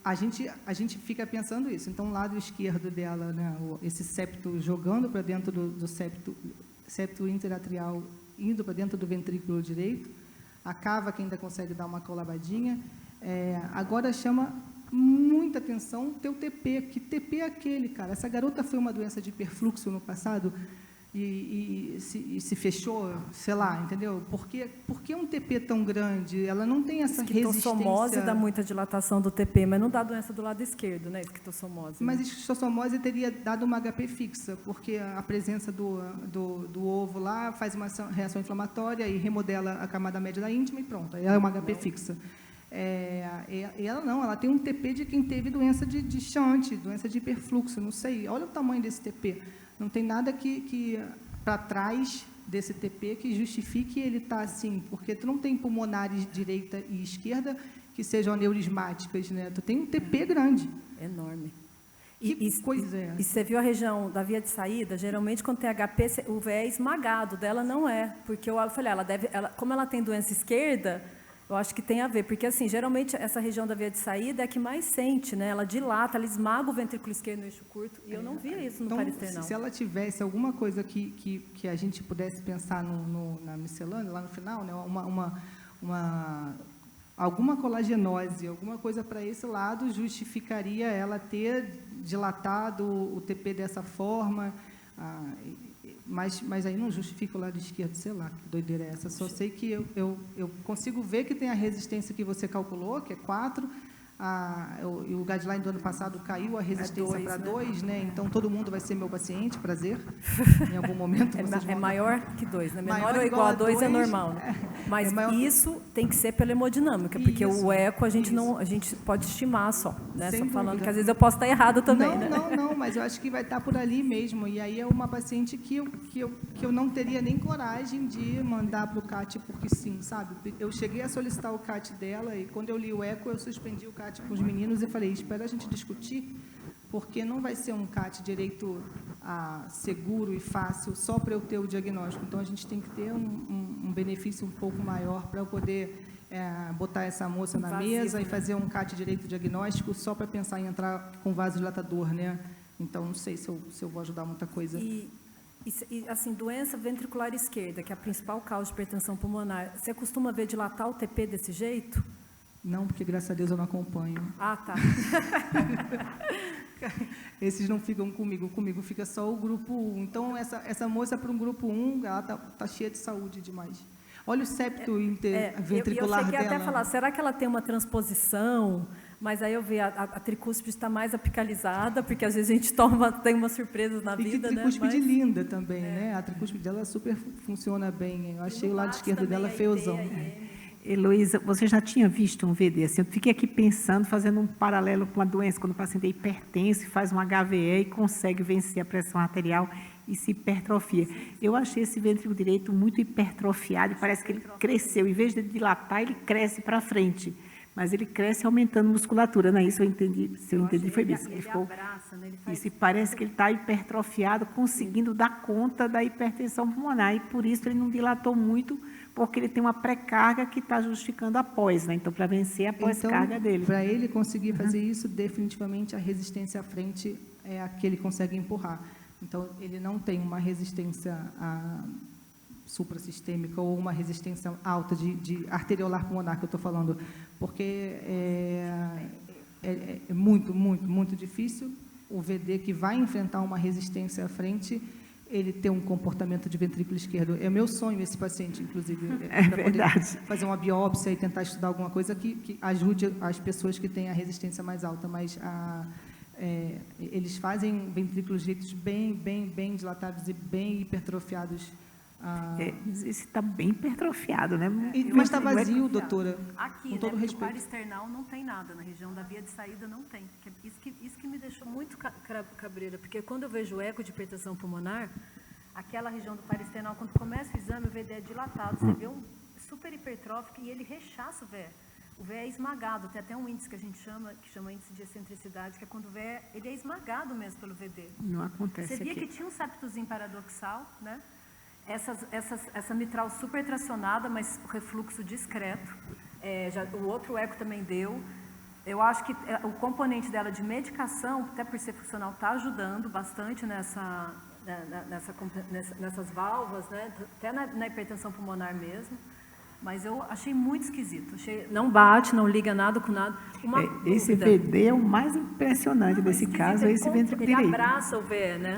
a gente fica pensando isso. Então, o lado esquerdo dela, né, esse septo jogando para dentro do septo interatrial, indo para dentro do ventrículo direito, a cava que ainda consegue dar uma colabadinha. Agora chama muita atenção o teu TP. Que TP é aquele, cara? Essa garota foi uma doença de hiperfluxo no passado e se fechou, sei lá, entendeu? Por que um TP tão grande? Ela não tem essa resistência. Esquistossomose dá muita dilatação do TP, mas não dá doença do lado esquerdo, né? Esquistossomose. Mas esquistossomose teria dado uma HP fixa, porque a presença do ovo lá faz uma reação inflamatória e remodela a camada média da íntima e pronto, aí é uma HP fixa. Ela não, ela tem um TP de quem teve doença de shunt, doença de hiperfluxo, não sei. Olha o tamanho desse TP. Não tem nada que para trás desse TP que justifique ele estar assim, porque tu não tem pulmonares direita e esquerda que sejam aneurismáticas, né? Tu tem um TP grande. Enorme. Que coisa é essa? E você viu a região da via de saída? Geralmente, quando tem HP, o VE é esmagado, dela não é. Porque eu falei, como ela tem doença esquerda, eu acho que tem a ver, porque, assim, geralmente, essa região da via de saída é a que mais sente, né? Ela dilata, ela esmaga o ventrículo esquerdo no eixo curto, e eu não via isso no Parister, não. Se ela tivesse alguma coisa que a gente pudesse pensar na miscelânea, lá no final, né? Alguma colagenose, alguma coisa para esse lado, justificaria ela ter dilatado o TP dessa forma, mas aí não justifica o lado esquerdo, sei lá, que doideira é essa. Só sei que eu consigo ver que tem a resistência que você calculou, que é 4, e o guideline do ano passado caiu a resistência para 2, né? Então, todo mundo vai ser meu paciente, prazer. Em algum momento vocês vão... maior que 2, né? Menor ou igual a 2 é normal, né? Mas isso tem que ser pela hemodinâmica, porque o eco a gente pode estimar só, né? Só falando que às vezes eu posso estar errado também, né? Não, mas eu acho que vai estar por ali mesmo. E aí é uma paciente que eu não teria nem coragem de mandar para o CAT, porque sim, sabe? Eu cheguei a solicitar o CAT dela e quando eu li o eco, eu suspendi o CAT com os meninos e falei, espera a gente discutir, porque não vai ser um CAT direito seguro e fácil só para eu ter o diagnóstico. Então, a gente tem que ter um benefício um pouco maior para eu poder botar essa moça na mesa e fazer um CAT direito diagnóstico só para pensar em entrar com vasodilatador, né? Então, não sei se eu vou ajudar muita coisa. E, assim, doença ventricular esquerda, que é a principal causa de hipertensão pulmonar, você costuma ver dilatar o TP desse jeito? Não, porque, graças a Deus, eu não acompanho. Ah, tá. Esses não ficam comigo fica só o grupo 1. Então, essa moça para um grupo 1, ela tá cheia de saúde demais. Olha o septo interventricular dela. Eu cheguei até a falar, será que ela tem uma transposição Mas aí eu vi a tricúspide está mais apicalizada, porque às vezes a gente tem umas surpresas na vida, né? E que tricúspide Mas... linda também, né? A tricúspide dela super funciona bem. Eu achei o lado esquerdo dela feuzão. Heloísa, você já tinha visto um VD assim? Eu fiquei aqui pensando, fazendo um paralelo com a doença, quando o paciente é hipertenso, faz um HVE e consegue vencer a pressão arterial e se hipertrofia. Eu achei esse ventrículo direito muito hipertrofiado, e parece que ele cresceu. Em vez de dilatar, ele cresce para frente. Mas ele cresce aumentando musculatura, não é isso? Eu entendi, se eu entendi, foi isso. Ele ficou, abraça, né? Ele faz... Isso, e parece que ele está hipertrofiado, conseguindo dar conta da hipertensão pulmonar, e por isso ele não dilatou muito, porque ele tem uma pré-carga que está justificando a pós, né? Então, para vencer a pós-carga dele. Para ele conseguir fazer isso, definitivamente a resistência à frente é a que ele consegue empurrar. Então, ele não tem uma resistência suprassistêmica ou uma resistência alta de arteriolar pulmonar, que eu estou falando, porque é muito, muito, muito difícil o VD que vai enfrentar uma resistência à frente, ele ter um comportamento de ventrículo esquerdo. É meu sonho esse paciente, inclusive, verdade. Fazer uma biópsia e tentar estudar alguma coisa que ajude as pessoas que têm a resistência mais alta, mas eles fazem ventrículos direitos bem dilatados e bem hipertrofiados. Esse está bem hipertrofiado, né? Mas está vazio, doutora. Aqui, com todo respeito. O parasternal não tem nada, na região da via de saída não tem. Isso que me deixou muito cabreira, porque quando eu vejo o eco de hipertensão pulmonar, aquela região do parasternal, quando começa o exame, o VD é dilatado, você vê um super hipertrófico e ele rechaça o VE. O VE é esmagado, tem até um índice que a gente chama índice de excentricidade, que é quando o VE ele é esmagado mesmo pelo VD. Não acontece Você via aqui. que tinha um septozinho paradoxal, né? Essa mitral super tracionada, mas o refluxo discreto. O outro eco também deu. Eu acho que o componente dela de medicação, até por ser funcional, está ajudando bastante nessas válvulas, né? Até na hipertensão pulmonar mesmo. Mas eu achei muito esquisito. Não bate, não liga nada com nada. Esse VD é o mais impressionante desse caso, esse ventrículo direito. Ele abraça o VE, né?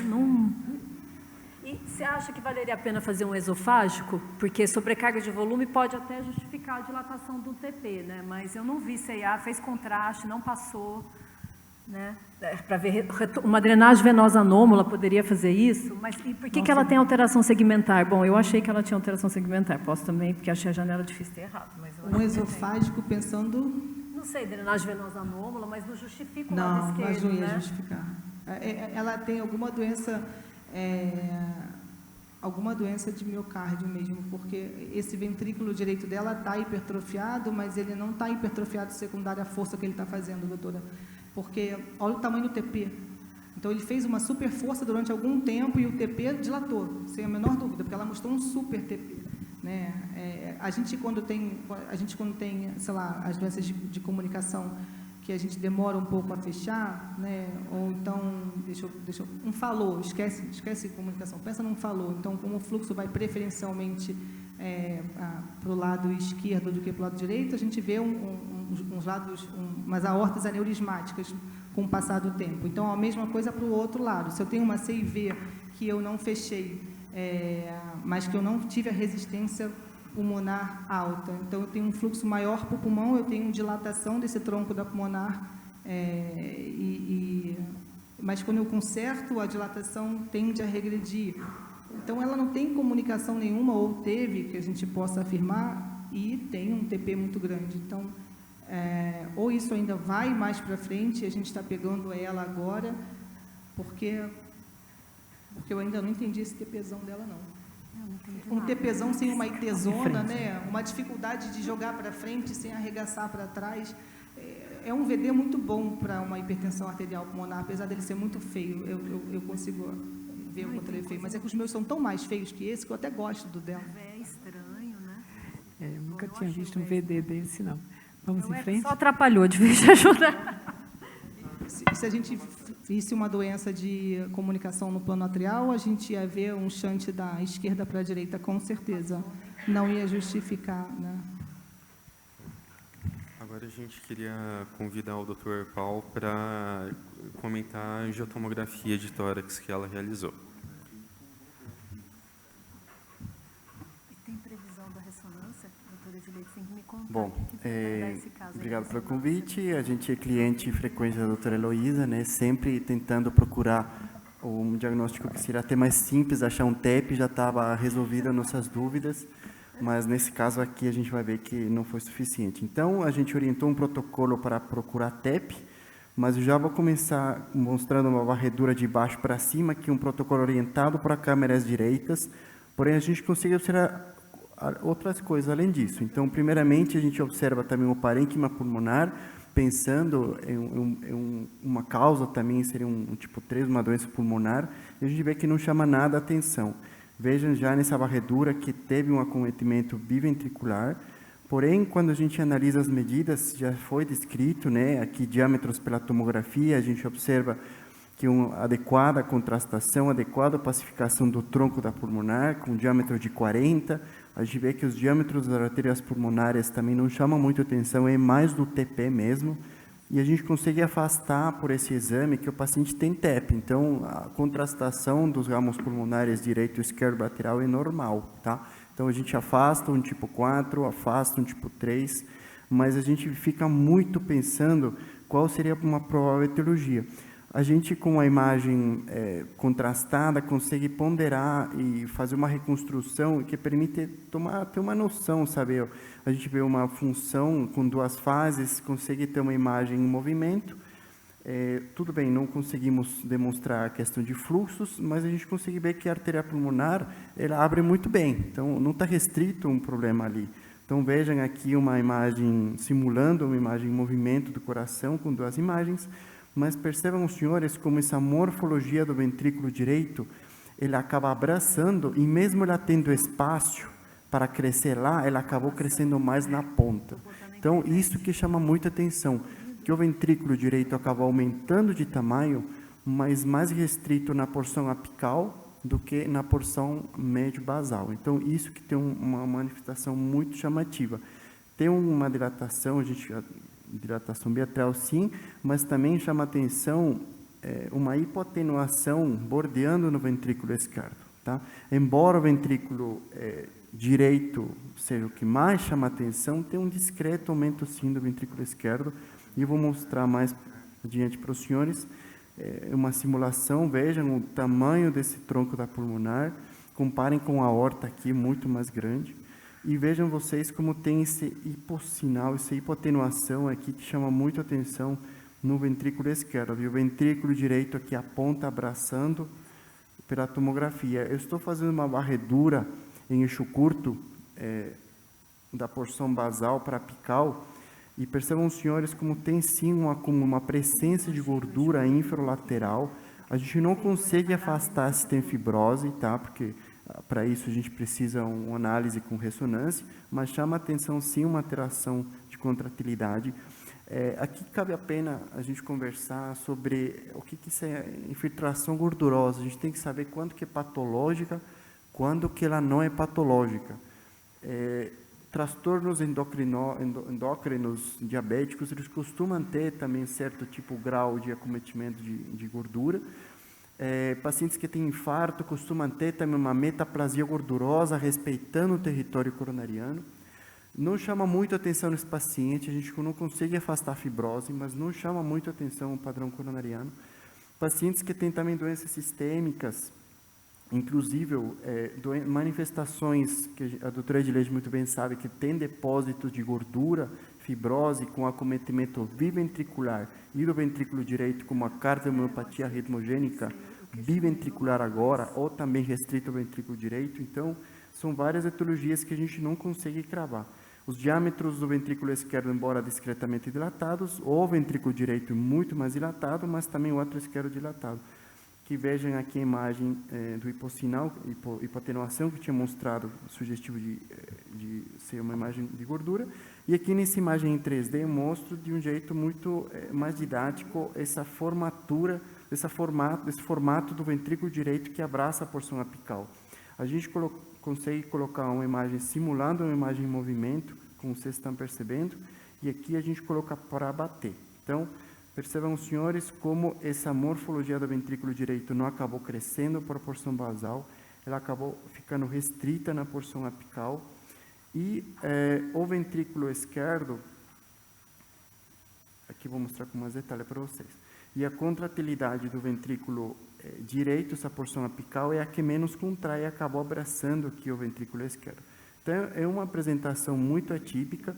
E você acha que valeria a pena fazer um esofágico? Porque sobrecarga de volume pode até justificar a dilatação do TP, né? Mas eu não vi CIA, fez contraste, não passou, né? Para ver uma drenagem venosa anômala poderia fazer isso, mas e por que ela tem alteração segmentar? Bom, eu achei que ela tinha alteração segmentar, posso também, porque achei a janela difícil ter errado. Mas um esofágico pensando... Não sei, drenagem venosa anômala, mas não justifica o lado esquerdo, mas não ia né? justificar. Ela tem alguma doença de miocárdio mesmo, porque esse ventrículo direito dela está hipertrofiado, mas ele não está hipertrofiado secundário à força que ele está fazendo, doutora. Porque olha o tamanho do TP. Então, ele fez uma super força durante algum tempo e o TP dilatou, sem a menor dúvida, porque ela mostrou um super TP. Né? A gente, quando tem, sei lá, as doenças de comunicação, que a gente demora um pouco a fechar, né? Ou então, um falô, esquece comunicação, pensa num falô. Então, como o fluxo vai preferencialmente para o lado esquerdo do que para o lado direito, a gente vê umas aortas aneurismáticas com o passar do tempo. Então, a mesma coisa para o outro lado. Se eu tenho uma CIV que eu não fechei, mas que eu não tive a resistência pulmonar alta. Então, eu tenho um fluxo maior para o pulmão, eu tenho dilatação desse tronco da pulmonar, mas quando eu conserto, a dilatação tende a regredir. Então, ela não tem comunicação nenhuma, ou teve, que a gente possa afirmar, e tem um TP muito grande. Então, ou isso ainda vai mais para frente, a gente está pegando ela agora, porque eu ainda não entendi esse TPzão dela, não. Um TPzão sem uma ITzona, né? Uma dificuldade de jogar para frente sem arregaçar para trás. É um VD muito bom para uma hipertensão arterial pulmonar, apesar dele ser muito feio. Eu consigo ver o quanto ele é feio. Mas é que os meus são tão mais feios que esse, que eu até gosto do dela. É estranho, né? Eu nunca tinha visto um VD desse, não. Vamos em frente? Só atrapalhou, de vez de ajudar. Se a gente visse uma doença de comunicação no plano atrial, a gente ia ver um shunt da esquerda para a direita, com certeza. Não ia justificar, né? Agora a gente queria convidar o Dr. Paulo para comentar a angiotomografia de tórax que ela realizou. E tem previsão da ressonância? Doutora Juliette tem que me contar. Bom, obrigado pelo convite. A gente é cliente frequente da doutora Heloísa, né? Sempre tentando procurar um diagnóstico que seria até mais simples, achar um TEP já estava resolvido as nossas dúvidas, mas nesse caso aqui a gente vai ver que não foi suficiente. Então, a gente orientou um protocolo para procurar TEP, mas eu já vou começar mostrando uma varredura de baixo para cima, que é um protocolo orientado para câmeras direitas, porém a gente consegue observar outras coisas além disso. Então, primeiramente, a gente observa também o parênquima pulmonar, pensando em uma causa também, seria um tipo 3, uma doença pulmonar, e a gente vê que não chama nada a atenção. Vejam já nessa varredura que teve um acometimento biventricular, porém, quando a gente analisa as medidas, já foi descrito, né, aqui diâmetros pela tomografia, a gente observa que uma adequada contrastação, adequada pacificação do tronco da pulmonar, com diâmetro de 40, a gente vê que os diâmetros das artérias pulmonares também não chamam muito atenção, é mais do TP mesmo, e a gente consegue afastar por esse exame que o paciente tem TEP. Então, a contrastação dos ramos pulmonares direito e esquerdo lateral é normal, tá? Então, a gente afasta um tipo 4, afasta um tipo 3, mas a gente fica muito pensando qual seria uma provável etiologia. A gente, com a imagem contrastada, consegue ponderar e fazer uma reconstrução que permite ter uma noção, sabe? A gente vê uma função com 2 fases, consegue ter uma imagem em movimento. Tudo bem, não conseguimos demonstrar a questão de fluxos, mas a gente consegue ver que a artéria pulmonar ela abre muito bem. Então, não está restrito um problema ali. Então, vejam aqui uma imagem simulando uma imagem em movimento do coração com 2 imagens. Mas percebam, senhores, como essa morfologia do ventrículo direito, ele acaba abraçando, e mesmo ela tendo espaço para crescer lá, ela acabou crescendo mais na ponta. Então, isso que chama muita atenção, que o ventrículo direito acaba aumentando de tamanho, mas mais restrito na porção apical do que na porção médio-basal. Então, isso que tem uma manifestação muito chamativa. Tem uma dilatação, dilatação bilateral sim, mas também chama atenção uma hipoatenuação bordeando no ventrículo esquerdo. Tá? Embora o ventrículo direito seja o que mais chama atenção, tem um discreto aumento sim do ventrículo esquerdo, e eu vou mostrar mais adiante para os senhores uma simulação. Vejam o tamanho desse tronco da pulmonar, comparem com a aorta aqui, muito mais grande. E vejam vocês como tem esse hipossinal, essa hipoatenuação aqui que chama muito atenção no ventrículo esquerdo. O ventrículo direito aqui aponta abraçando pela tomografia. Eu estou fazendo uma varredura em eixo curto da porção basal para apical, e percebam, senhores, como tem sim uma presença de gordura inferolateral. A gente não consegue afastar se tem fibrose, tá? Porque para isso a gente precisa uma análise com ressonância, mas chama atenção sim uma alteração de contratilidade. Aqui cabe a pena a gente conversar sobre o que isso é infiltração gordurosa. A gente tem que saber quando que é patológica, quando que ela não é patológica. Transtornos endócrinos diabéticos, eles costumam ter também certo tipo grau de acometimento de gordura. Pacientes que têm infarto costumam ter também uma metaplasia gordurosa, respeitando o território coronariano. Não chama muito atenção nesse paciente, a gente não consegue afastar a fibrose, mas não chama muito atenção o padrão coronariano. Pacientes que têm também doenças sistêmicas, inclusive manifestações que a doutora Edileide muito bem sabe, que tem depósitos de gordura, fibrose com acometimento biventricular e do ventrículo direito, como a cardiomiopatia ritmogênica biventricular agora, ou também restrito ao ventrículo direito. Então, são várias etiologias que a gente não consegue cravar. Os diâmetros do ventrículo esquerdo, embora discretamente dilatados, o ventrículo direito muito mais dilatado, mas também o átrio esquerdo dilatado. Que vejam aqui a imagem do hipossinal, hipoatenuação, que tinha mostrado sugestivo de ser uma imagem de gordura. E aqui nessa imagem em 3D eu mostro de um jeito muito mais didático essa formatura, esse formato do ventrículo direito que abraça a porção apical. A gente consegue colocar uma imagem simulando uma imagem em movimento, como vocês estão percebendo, e aqui a gente coloca para bater. Então, percebam, senhores, como essa morfologia do ventrículo direito não acabou crescendo para a porção basal, ela acabou ficando restrita na porção apical, E o ventrículo esquerdo, aqui vou mostrar com mais detalhe para vocês. E a contratilidade do ventrículo direito, essa porção apical, é a que menos contrai e acabou abraçando aqui o ventrículo esquerdo. Então, é uma apresentação muito atípica.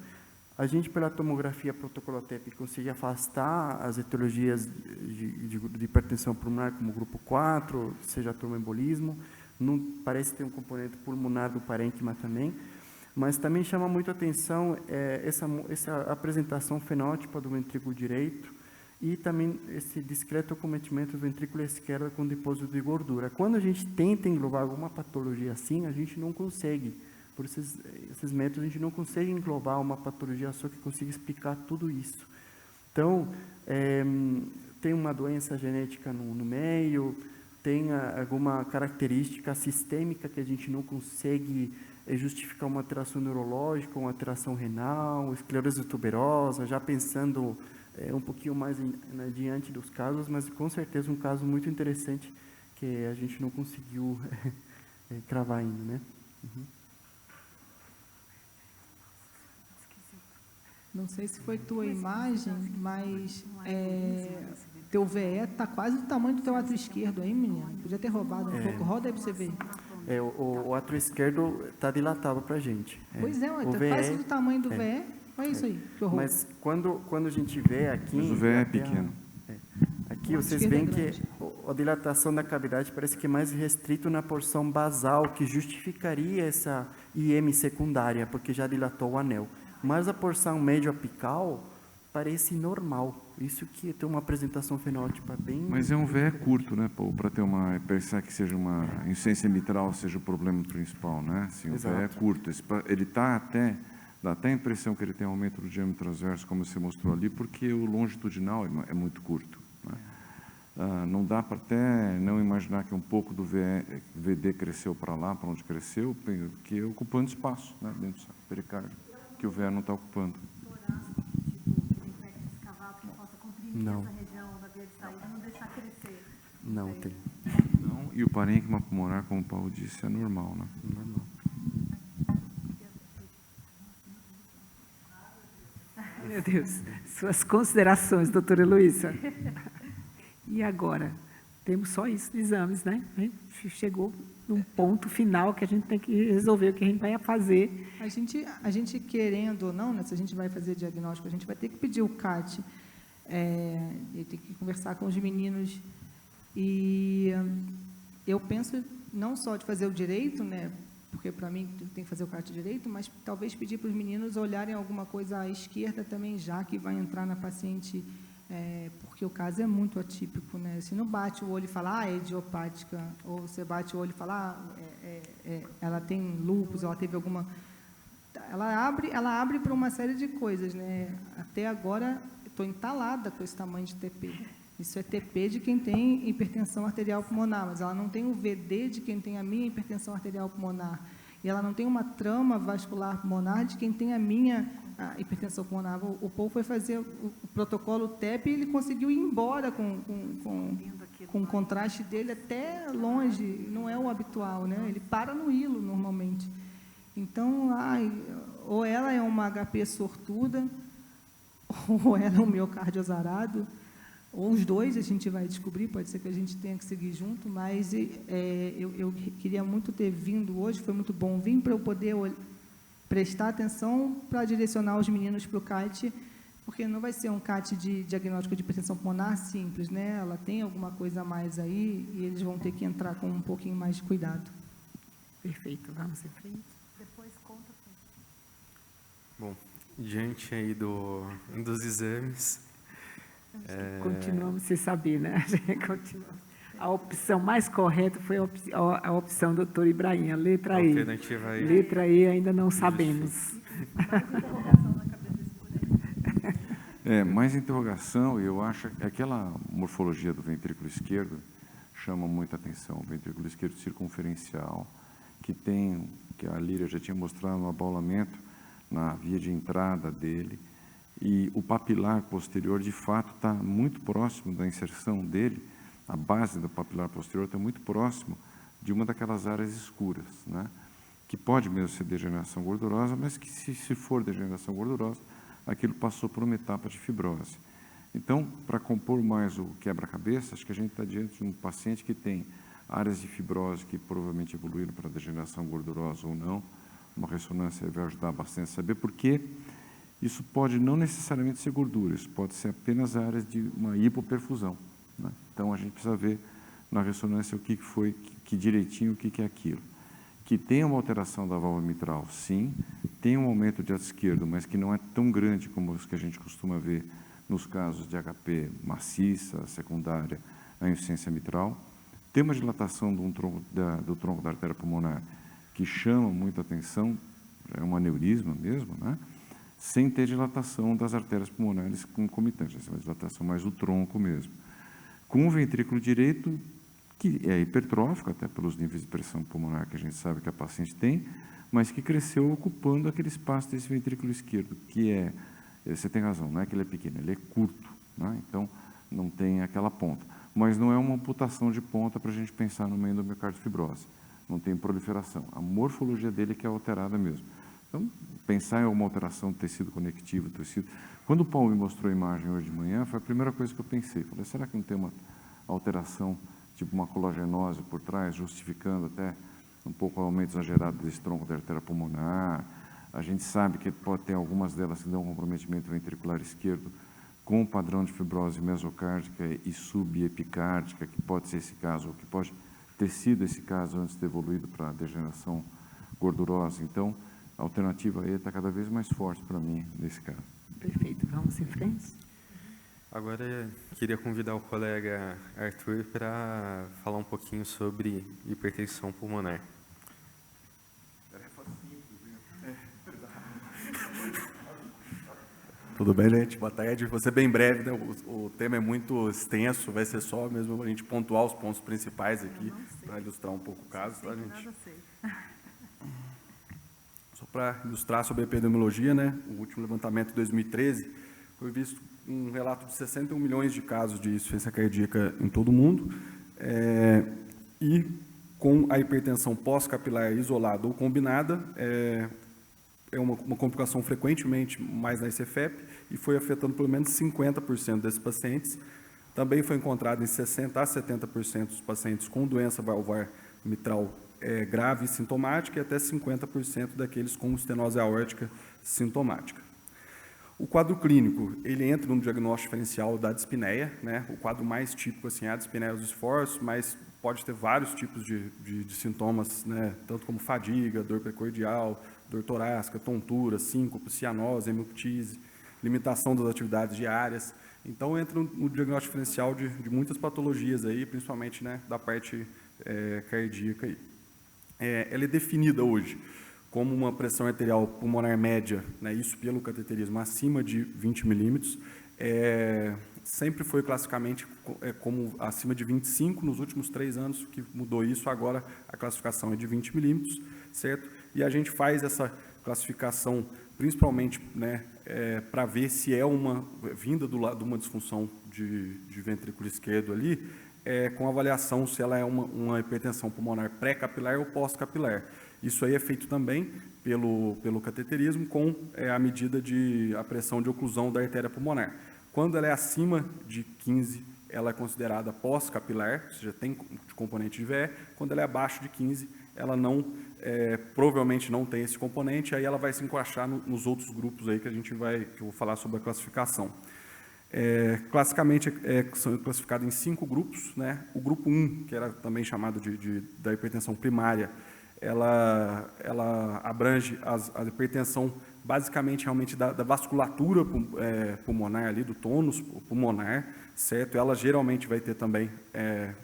A gente, pela tomografia protocolo-TEP, consegue afastar as etiologias de hipertensão pulmonar, como grupo 4, seja tromboembolismo. Não parece ter um componente pulmonar do parênquima também. Mas também chama muito a atenção essa apresentação fenótipa do ventrículo direito e também esse discreto acometimento do ventrículo esquerdo com depósito de gordura. Quando a gente tenta englobar alguma patologia assim, a gente não consegue. Por esses métodos, a gente não consegue englobar uma patologia só que consiga explicar tudo isso. Então, tem uma doença genética no meio, tem alguma característica sistêmica que a gente não consegue justificar uma alteração neurológica, uma alteração renal, esclerose tuberosa, já pensando um pouquinho mais adiante dos casos, mas com certeza um caso muito interessante que a gente não conseguiu cravar ainda, né? Uhum. Não sei se foi tua imagem, mas teu VE está quase do tamanho do teu ato esquerdo, hein, menino? Podia ter roubado um pouco. Roda aí para você ver. O ato esquerdo está dilatado para a gente. Pois é, o tá quase do tamanho do VE. Olha isso aí, que horror. Mas quando a gente vê aqui... Mas o VE é pequeno. Aqui vocês veem que a dilatação da cavidade parece que é mais restrito na porção basal, que justificaria essa IM secundária, porque já dilatou o anel. Mas a porção médio apical parece normal. Isso que tem uma apresentação fenótipa bem... Mas é um VE curto, né, Paulo? Para ter pensar que seja uma insuficiência mitral seja o problema principal, né? Sim, o VE é curto. Ele dá até a impressão que ele tem aumento do diâmetro transverso, como você mostrou ali, porque o longitudinal é muito curto, né? Não dá para até não imaginar que um pouco do VD cresceu para lá, para onde cresceu, que é ocupando espaço, né, dentro do pericárdio, que o VE não está ocupando. Não. Essa região da via de saída, não deixar crescer. Não tem. Não, e o parênquima pulmonar, como o Paulo disse, é normal, né? Normal. Meu Deus. Suas considerações, doutora Heloísa. E agora? Temos só isso de exames, né? Chegou num ponto final que a gente tem que resolver o que a gente vai fazer. A gente querendo ou não, né, se a gente vai fazer diagnóstico, a gente vai ter que pedir o CAT, e tem que conversar com os meninos. E eu penso não só de fazer o direito, né, porque para mim tem que fazer o CAT direito, mas talvez pedir para os meninos olharem alguma coisa à esquerda também, já que vai entrar na paciente, porque o caso é muito atípico, né? Se não bate o olho e fala, é idiopática, ou você bate o olho e fala, ela tem lúpus, ela teve alguma... Ela abre para uma série de coisas, né? Até agora, estou entalada com esse tamanho de TP. Isso é TP de quem tem hipertensão arterial pulmonar, mas ela não tem o VD de quem tem a minha hipertensão arterial pulmonar. E ela não tem uma trama vascular pulmonar de quem tem a minha hipertensão pulmonar. O Paul foi fazer o protocolo TEP e ele conseguiu ir embora com o contraste dele até longe, não é o habitual, né? Ele para no hilo, normalmente. Então, ou ela é uma HP sortuda, ou ela é um miocárdio azarado, ou os dois a gente vai descobrir, pode ser que a gente tenha que seguir junto, mas eu queria muito ter vindo hoje, foi muito bom vir para eu poder prestar atenção para direcionar os meninos para o CAT, porque não vai ser um CAT de diagnóstico de hipertensão pulmonar simples, né? Ela tem alguma coisa a mais aí e eles vão ter que entrar com um pouquinho mais de cuidado. Perfeito, vamos em frente. Depois conta. Bom, diante aí dos exames... Continuamos sem saber, né? A opção mais correta foi a opção do doutor Ibrahim, a letra E. Alternativa E. Letra E ainda não sabemos. Mais interrogação, eu acho que aquela morfologia do ventrículo esquerdo chama muita atenção. O ventrículo esquerdo circunferencial, que a Líria já tinha mostrado no abaulamento, na via de entrada dele, e o papilar posterior, de fato, está muito próximo da inserção dele, a base do papilar posterior está muito próximo de uma daquelas áreas escuras, né? que pode mesmo ser degeneração gordurosa, mas que se for degeneração gordurosa, aquilo passou por uma etapa de fibrose. Então, para compor mais o quebra-cabeça, acho que a gente está diante de um paciente que tem áreas de fibrose que provavelmente evoluíram para degeneração gordurosa ou não. Uma ressonância vai ajudar bastante a saber, porque isso pode não necessariamente ser gordura, isso pode ser apenas áreas de uma hipoperfusão, né? Então, a gente precisa ver na ressonância o que foi, que direitinho, o que é aquilo. Que tem uma alteração da válvula mitral, sim, tem um aumento de ato esquerdo, mas que não é tão grande como os que a gente costuma ver nos casos de HP maciça, secundária, à insuficiência mitral. Tem uma dilatação do tronco da artéria pulmonar que chama muita atenção, é um aneurisma mesmo, né? Sem ter dilatação das artérias pulmonares concomitantes, é uma dilatação mais do tronco mesmo. Com o ventrículo direito, que é hipertrófico, até pelos níveis de pressão pulmonar que a gente sabe que a paciente tem, mas que cresceu ocupando aquele espaço desse ventrículo esquerdo, que é, você tem razão, não é que ele é pequeno, ele é curto, né? Então não tem aquela ponta. Mas não é uma amputação de ponta para a gente pensar numa endomiocardiofibrose, não tem proliferação. A morfologia dele que é alterada mesmo. Então, pensar em uma alteração do tecido conectivo, tecido... Quando o Paulo me mostrou a imagem hoje de manhã, foi a primeira coisa que eu pensei. Falei, será que não tem uma alteração, tipo uma colagenose por trás, justificando até um pouco o aumento exagerado desse tronco da artéria pulmonar? A gente sabe que pode ter algumas delas que dão comprometimento ventricular esquerdo com padrão de fibrose mesocárdica e subepicárdica, que pode ser esse caso, ou que pode ter sido esse caso antes de ter evoluído para a degeneração gordurosa. Então, a alternativa aí está cada vez mais forte para mim nesse caso. Perfeito, vamos em frente. Agora, queria convidar o colega Arthur para falar um pouquinho sobre hipertensão pulmonar. Tudo bem, gente? Boa tarde. Vou ser bem breve, né? O tema é muito extenso, vai ser só mesmo a gente pontuar os pontos principais aqui, para ilustrar um pouco o caso, tá, gente? Só para ilustrar sobre a epidemiologia, né? O último levantamento de 2013 foi visto um relato de 61 milhões de casos de insuficiência cardíaca em todo o mundo, e com a hipertensão pós-capilar isolada ou combinada, é uma complicação frequentemente mais na ICFEP e foi afetando pelo menos 50% desses pacientes. Também foi encontrado em 60% a 70% dos pacientes com doença valvar mitral grave e sintomática e até 50% daqueles com estenose aórtica sintomática. O quadro clínico, ele entra no diagnóstico diferencial da dispneia, né? O quadro mais típico assim, é a dispneia dos esforços, mas pode ter vários tipos de sintomas, né? Tanto como fadiga, dor precordial, dor torácica, tontura, síncope, cianose, hemoptise, limitação das atividades diárias. Então, entra no diagnóstico diferencial de muitas patologias, aí, principalmente, né, da parte cardíaca. Aí. Ela é definida hoje como uma pressão arterial pulmonar média, né, isso pelo cateterismo, acima de 20 milímetros. Sempre foi classicamente como acima de 25, nos últimos 3 anos que mudou isso, agora a classificação é de 20 milímetros, certo? E a gente faz essa classificação principalmente, né, para ver se é uma vinda do lado de uma disfunção de ventrículo esquerdo ali, com avaliação se ela é uma hipertensão pulmonar pré-capilar ou pós-capilar. Isso aí é feito também pelo cateterismo com a medida de a pressão de oclusão da artéria pulmonar. Quando ela é acima de 15, ela é considerada pós-capilar, ou seja, tem componente de VE. Quando ela é abaixo de 15, ela provavelmente não tem esse componente, aí ela vai se encaixar nos outros grupos aí que eu vou falar sobre a classificação. Classicamente, são classificados em 5 grupos, né? O grupo 1, que era também chamado da hipertensão primária, ela abrange a hipertensão basicamente realmente da vasculatura pulmonar ali, do tônus pulmonar, certo? Ela geralmente vai ter também,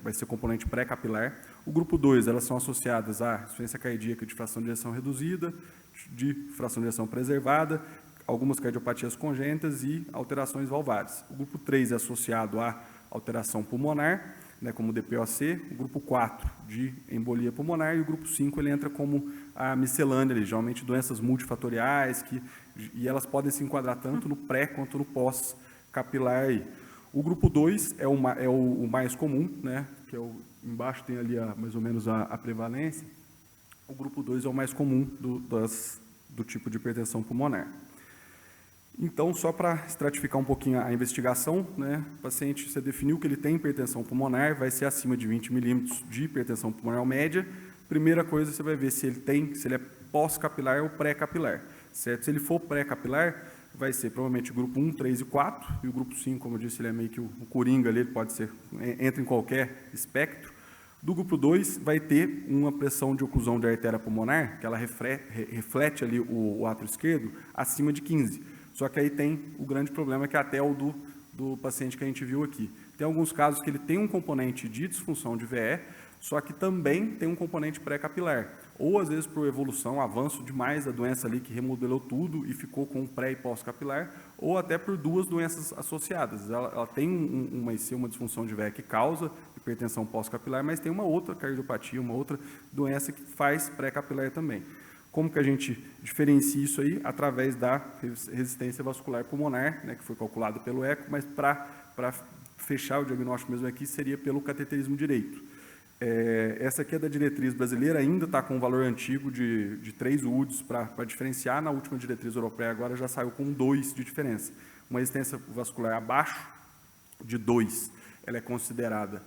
vai ser componente pré-capilar. O grupo 2, elas são associadas à insuficiência cardíaca de fração de ejeção reduzida, de fração de ejeção preservada, algumas cardiopatias congênitas e alterações valvares. O grupo 3 é associado à alteração pulmonar, né, como DPOC, o grupo 4 de embolia pulmonar e o grupo 5 ele entra como a miscelânea, geralmente doenças multifatoriais, e elas podem se enquadrar tanto no pré quanto no pós-capilar. O grupo 2 é o mais comum, né, que embaixo tem ali mais ou menos a prevalência, O grupo 2 é o mais comum do tipo de hipertensão pulmonar. Então, só para estratificar um pouquinho a investigação, né, o paciente, você definiu que ele tem hipertensão pulmonar, vai ser acima de 20 milímetros de hipertensão pulmonar média. Primeira coisa, você vai ver se ele é pós-capilar ou pré-capilar, certo? Se ele for pré-capilar, vai ser provavelmente o grupo 1, 3 e 4, e o grupo 5, como eu disse, ele é meio que o coringa ali, ele pode ser, entra em qualquer espectro. Do grupo 2, vai ter uma pressão de oclusão de artéria pulmonar, que ela reflete ali o átrio esquerdo, acima de 15. Só que aí tem o grande problema, que é até o do paciente que a gente viu aqui. Tem alguns casos que ele tem um componente de disfunção de VE, só que também tem um componente pré-capilar. Ou, às vezes, por evolução, avanço demais da doença ali, que remodelou tudo e ficou com pré e pós-capilar, ou até por duas doenças associadas. Ela tem uma disfunção de VE que causa hipertensão pós-capilar, mas tem uma outra cardiopatia, uma outra doença que faz pré-capilar também. Como que a gente diferencia isso aí? Através da resistência vascular pulmonar, né, que foi calculado pelo eco, mas para fechar o diagnóstico mesmo aqui, seria pelo cateterismo direito. Essa aqui é da diretriz brasileira, ainda está com um valor antigo de 3 UDs para diferenciar. Na última diretriz europeia agora já saiu com 2 de diferença. Uma resistência vascular abaixo de 2, ela é considerada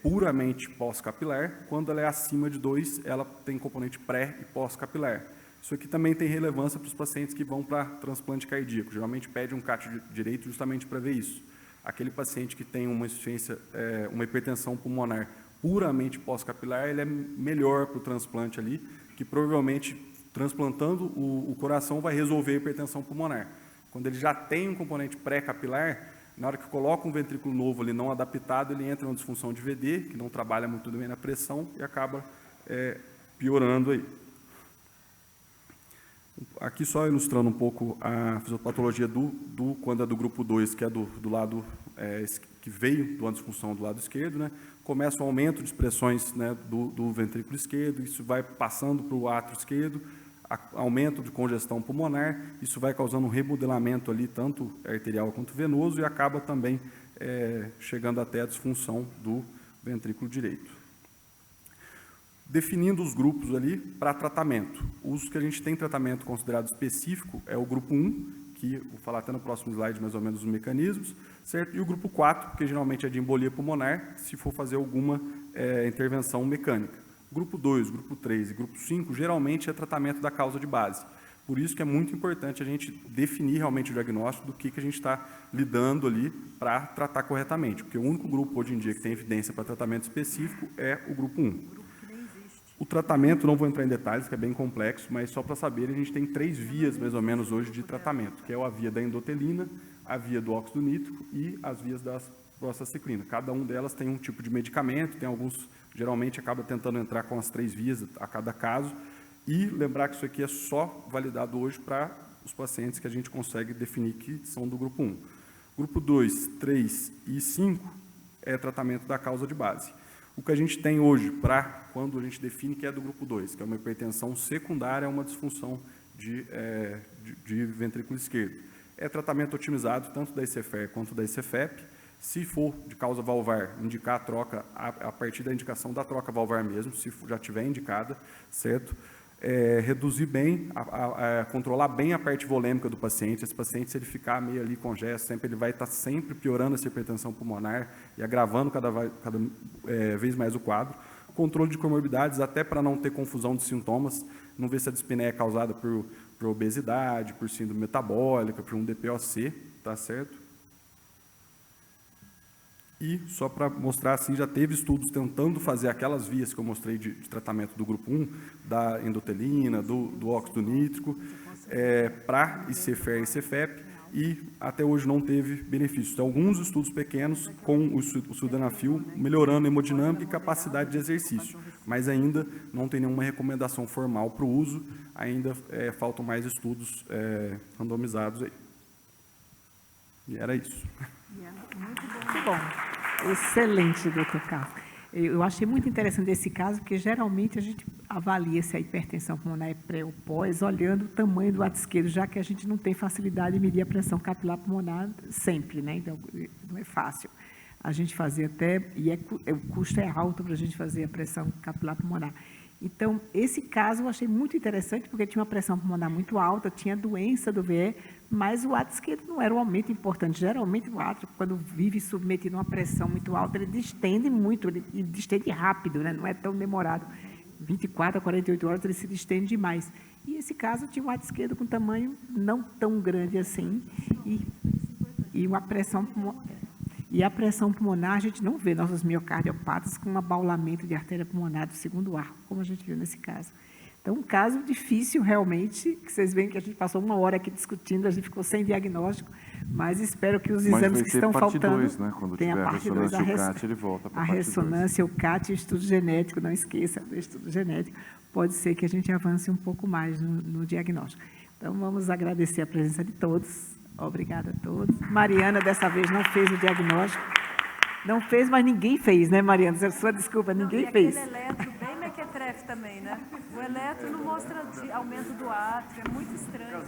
puramente pós-capilar. Quando ela é acima de 2, ela tem componente pré e pós-capilar. Isso aqui também tem relevância para os pacientes que vão para transplante cardíaco. Geralmente pede um CAT direito justamente para ver isso. Aquele paciente que tem uma insuficiência, uma hipertensão pulmonar puramente pós-capilar, ele é melhor para o transplante ali, que provavelmente, transplantando o coração, vai resolver a hipertensão pulmonar. Quando ele já tem um componente pré-capilar, na hora que coloca um ventrículo novo ali não adaptado, ele entra em uma disfunção de VD, que não trabalha muito bem na pressão, e acaba piorando aí. Aqui só ilustrando um pouco a fisiopatologia quando é do grupo 2, que é do lado que veio de uma disfunção do lado esquerdo, né? Começa o aumento de expressões, né, do ventrículo esquerdo, isso vai passando para o átrio esquerdo, aumento de congestão pulmonar, isso vai causando um remodelamento ali, tanto arterial quanto venoso, e acaba também chegando até a disfunção do ventrículo direito. Definindo os grupos ali para tratamento. Os que a gente tem tratamento considerado específico é o grupo 1, que vou falar até no próximo slide mais ou menos os mecanismos, certo? E o grupo 4, que geralmente é de embolia pulmonar, se for fazer alguma intervenção mecânica. Grupo 2, grupo 3 e grupo 5, geralmente é tratamento da causa de base. Por isso que é muito importante a gente definir realmente o diagnóstico do que a gente está lidando ali para tratar corretamente, porque o único grupo hoje em dia que tem evidência para tratamento específico é o grupo 1. O tratamento, não vou entrar em detalhes, que é bem complexo, mas só para saber, a gente tem 3 vias, mais ou menos, hoje de tratamento, que é a via da endotelina, a via do óxido nítrico e as vias da prostacyclina. Cada uma delas tem um tipo de medicamento, tem alguns, geralmente, acaba tentando entrar com as 3 vias a cada caso, e lembrar que isso aqui é só validado hoje para os pacientes que a gente consegue definir que são do grupo 1. Grupo 2, 3 e 5 é tratamento da causa de base. O que a gente tem hoje para quando a gente define que é do grupo 2, que é uma hipertensão secundária a uma disfunção de ventrículo esquerdo. É tratamento otimizado tanto da ICFR quanto da ICFEP. Se for de causa valvar, indicar a troca a partir da indicação da troca valvar mesmo, se já tiver indicada, certo? Reduzir bem, controlar bem a parte volêmica do paciente. Esse paciente, se ele ficar meio ali congesto, ele vai estar sempre piorando essa hipertensão pulmonar e agravando cada vez mais o quadro. Controle de comorbidades, até para não ter confusão de sintomas, não ver se a dispneia é causada por obesidade, por síndrome metabólica, por um DPOC, tá certo? E, só para mostrar assim, já teve estudos tentando fazer aquelas vias que eu mostrei de tratamento do grupo 1, da endotelina, do óxido nítrico, para ICFR e ICFEP, e até hoje não teve benefícios. Tem alguns estudos pequenos com o sildenafil melhorando a hemodinâmica e capacidade de exercício, mas ainda não tem nenhuma recomendação formal para o uso, ainda faltam mais estudos randomizados aí. E era isso. Muito bom. Excelente, doutor Carlos. Eu achei muito interessante esse caso, porque geralmente a gente avalia se a hipertensão pulmonar é pré ou pós, olhando o tamanho do átrio esquerdo, já que a gente não tem facilidade de medir a pressão capilar pulmonar sempre, né? Então, não é fácil. A gente fazer até, e o custo é alto para a gente fazer a pressão capilar pulmonar. Então, esse caso eu achei muito interessante, porque tinha uma pressão pulmonar muito alta, tinha doença do VE, mas o átrio esquerdo não era um aumento importante. Geralmente, o átrio, quando vive submetido a uma pressão muito alta, ele distende muito, ele distende rápido, né? Não é tão demorado. 24 a 48 horas, ele se distende demais. E esse caso tinha um átrio esquerdo com tamanho não tão grande assim, e uma pressão pulmonar. E a pressão pulmonar, a gente não vê nossos miocardiopatas com um abaulamento de artéria pulmonar do segundo arco, como a gente viu nesse caso. Então, um caso difícil, realmente, que vocês veem que a gente passou 1 hora aqui discutindo, a gente ficou sem diagnóstico, mas espero que os exames que estão faltando... Dois, né? Quando tem tiver a parte 2, o CAT, ele volta para a ressonância, o CAT e o estudo genético, não esqueça do estudo genético, pode ser que a gente avance um pouco mais no diagnóstico. Então, vamos agradecer a presença de todos. Obrigada a todos. Mariana, dessa vez, não fez o diagnóstico. Não fez, mas ninguém fez, né, Mariana? Sua desculpa, ninguém fez. Aquele eletro bem mequetrefe também, né? O eletro não mostra aumento do átrio, é muito estranho.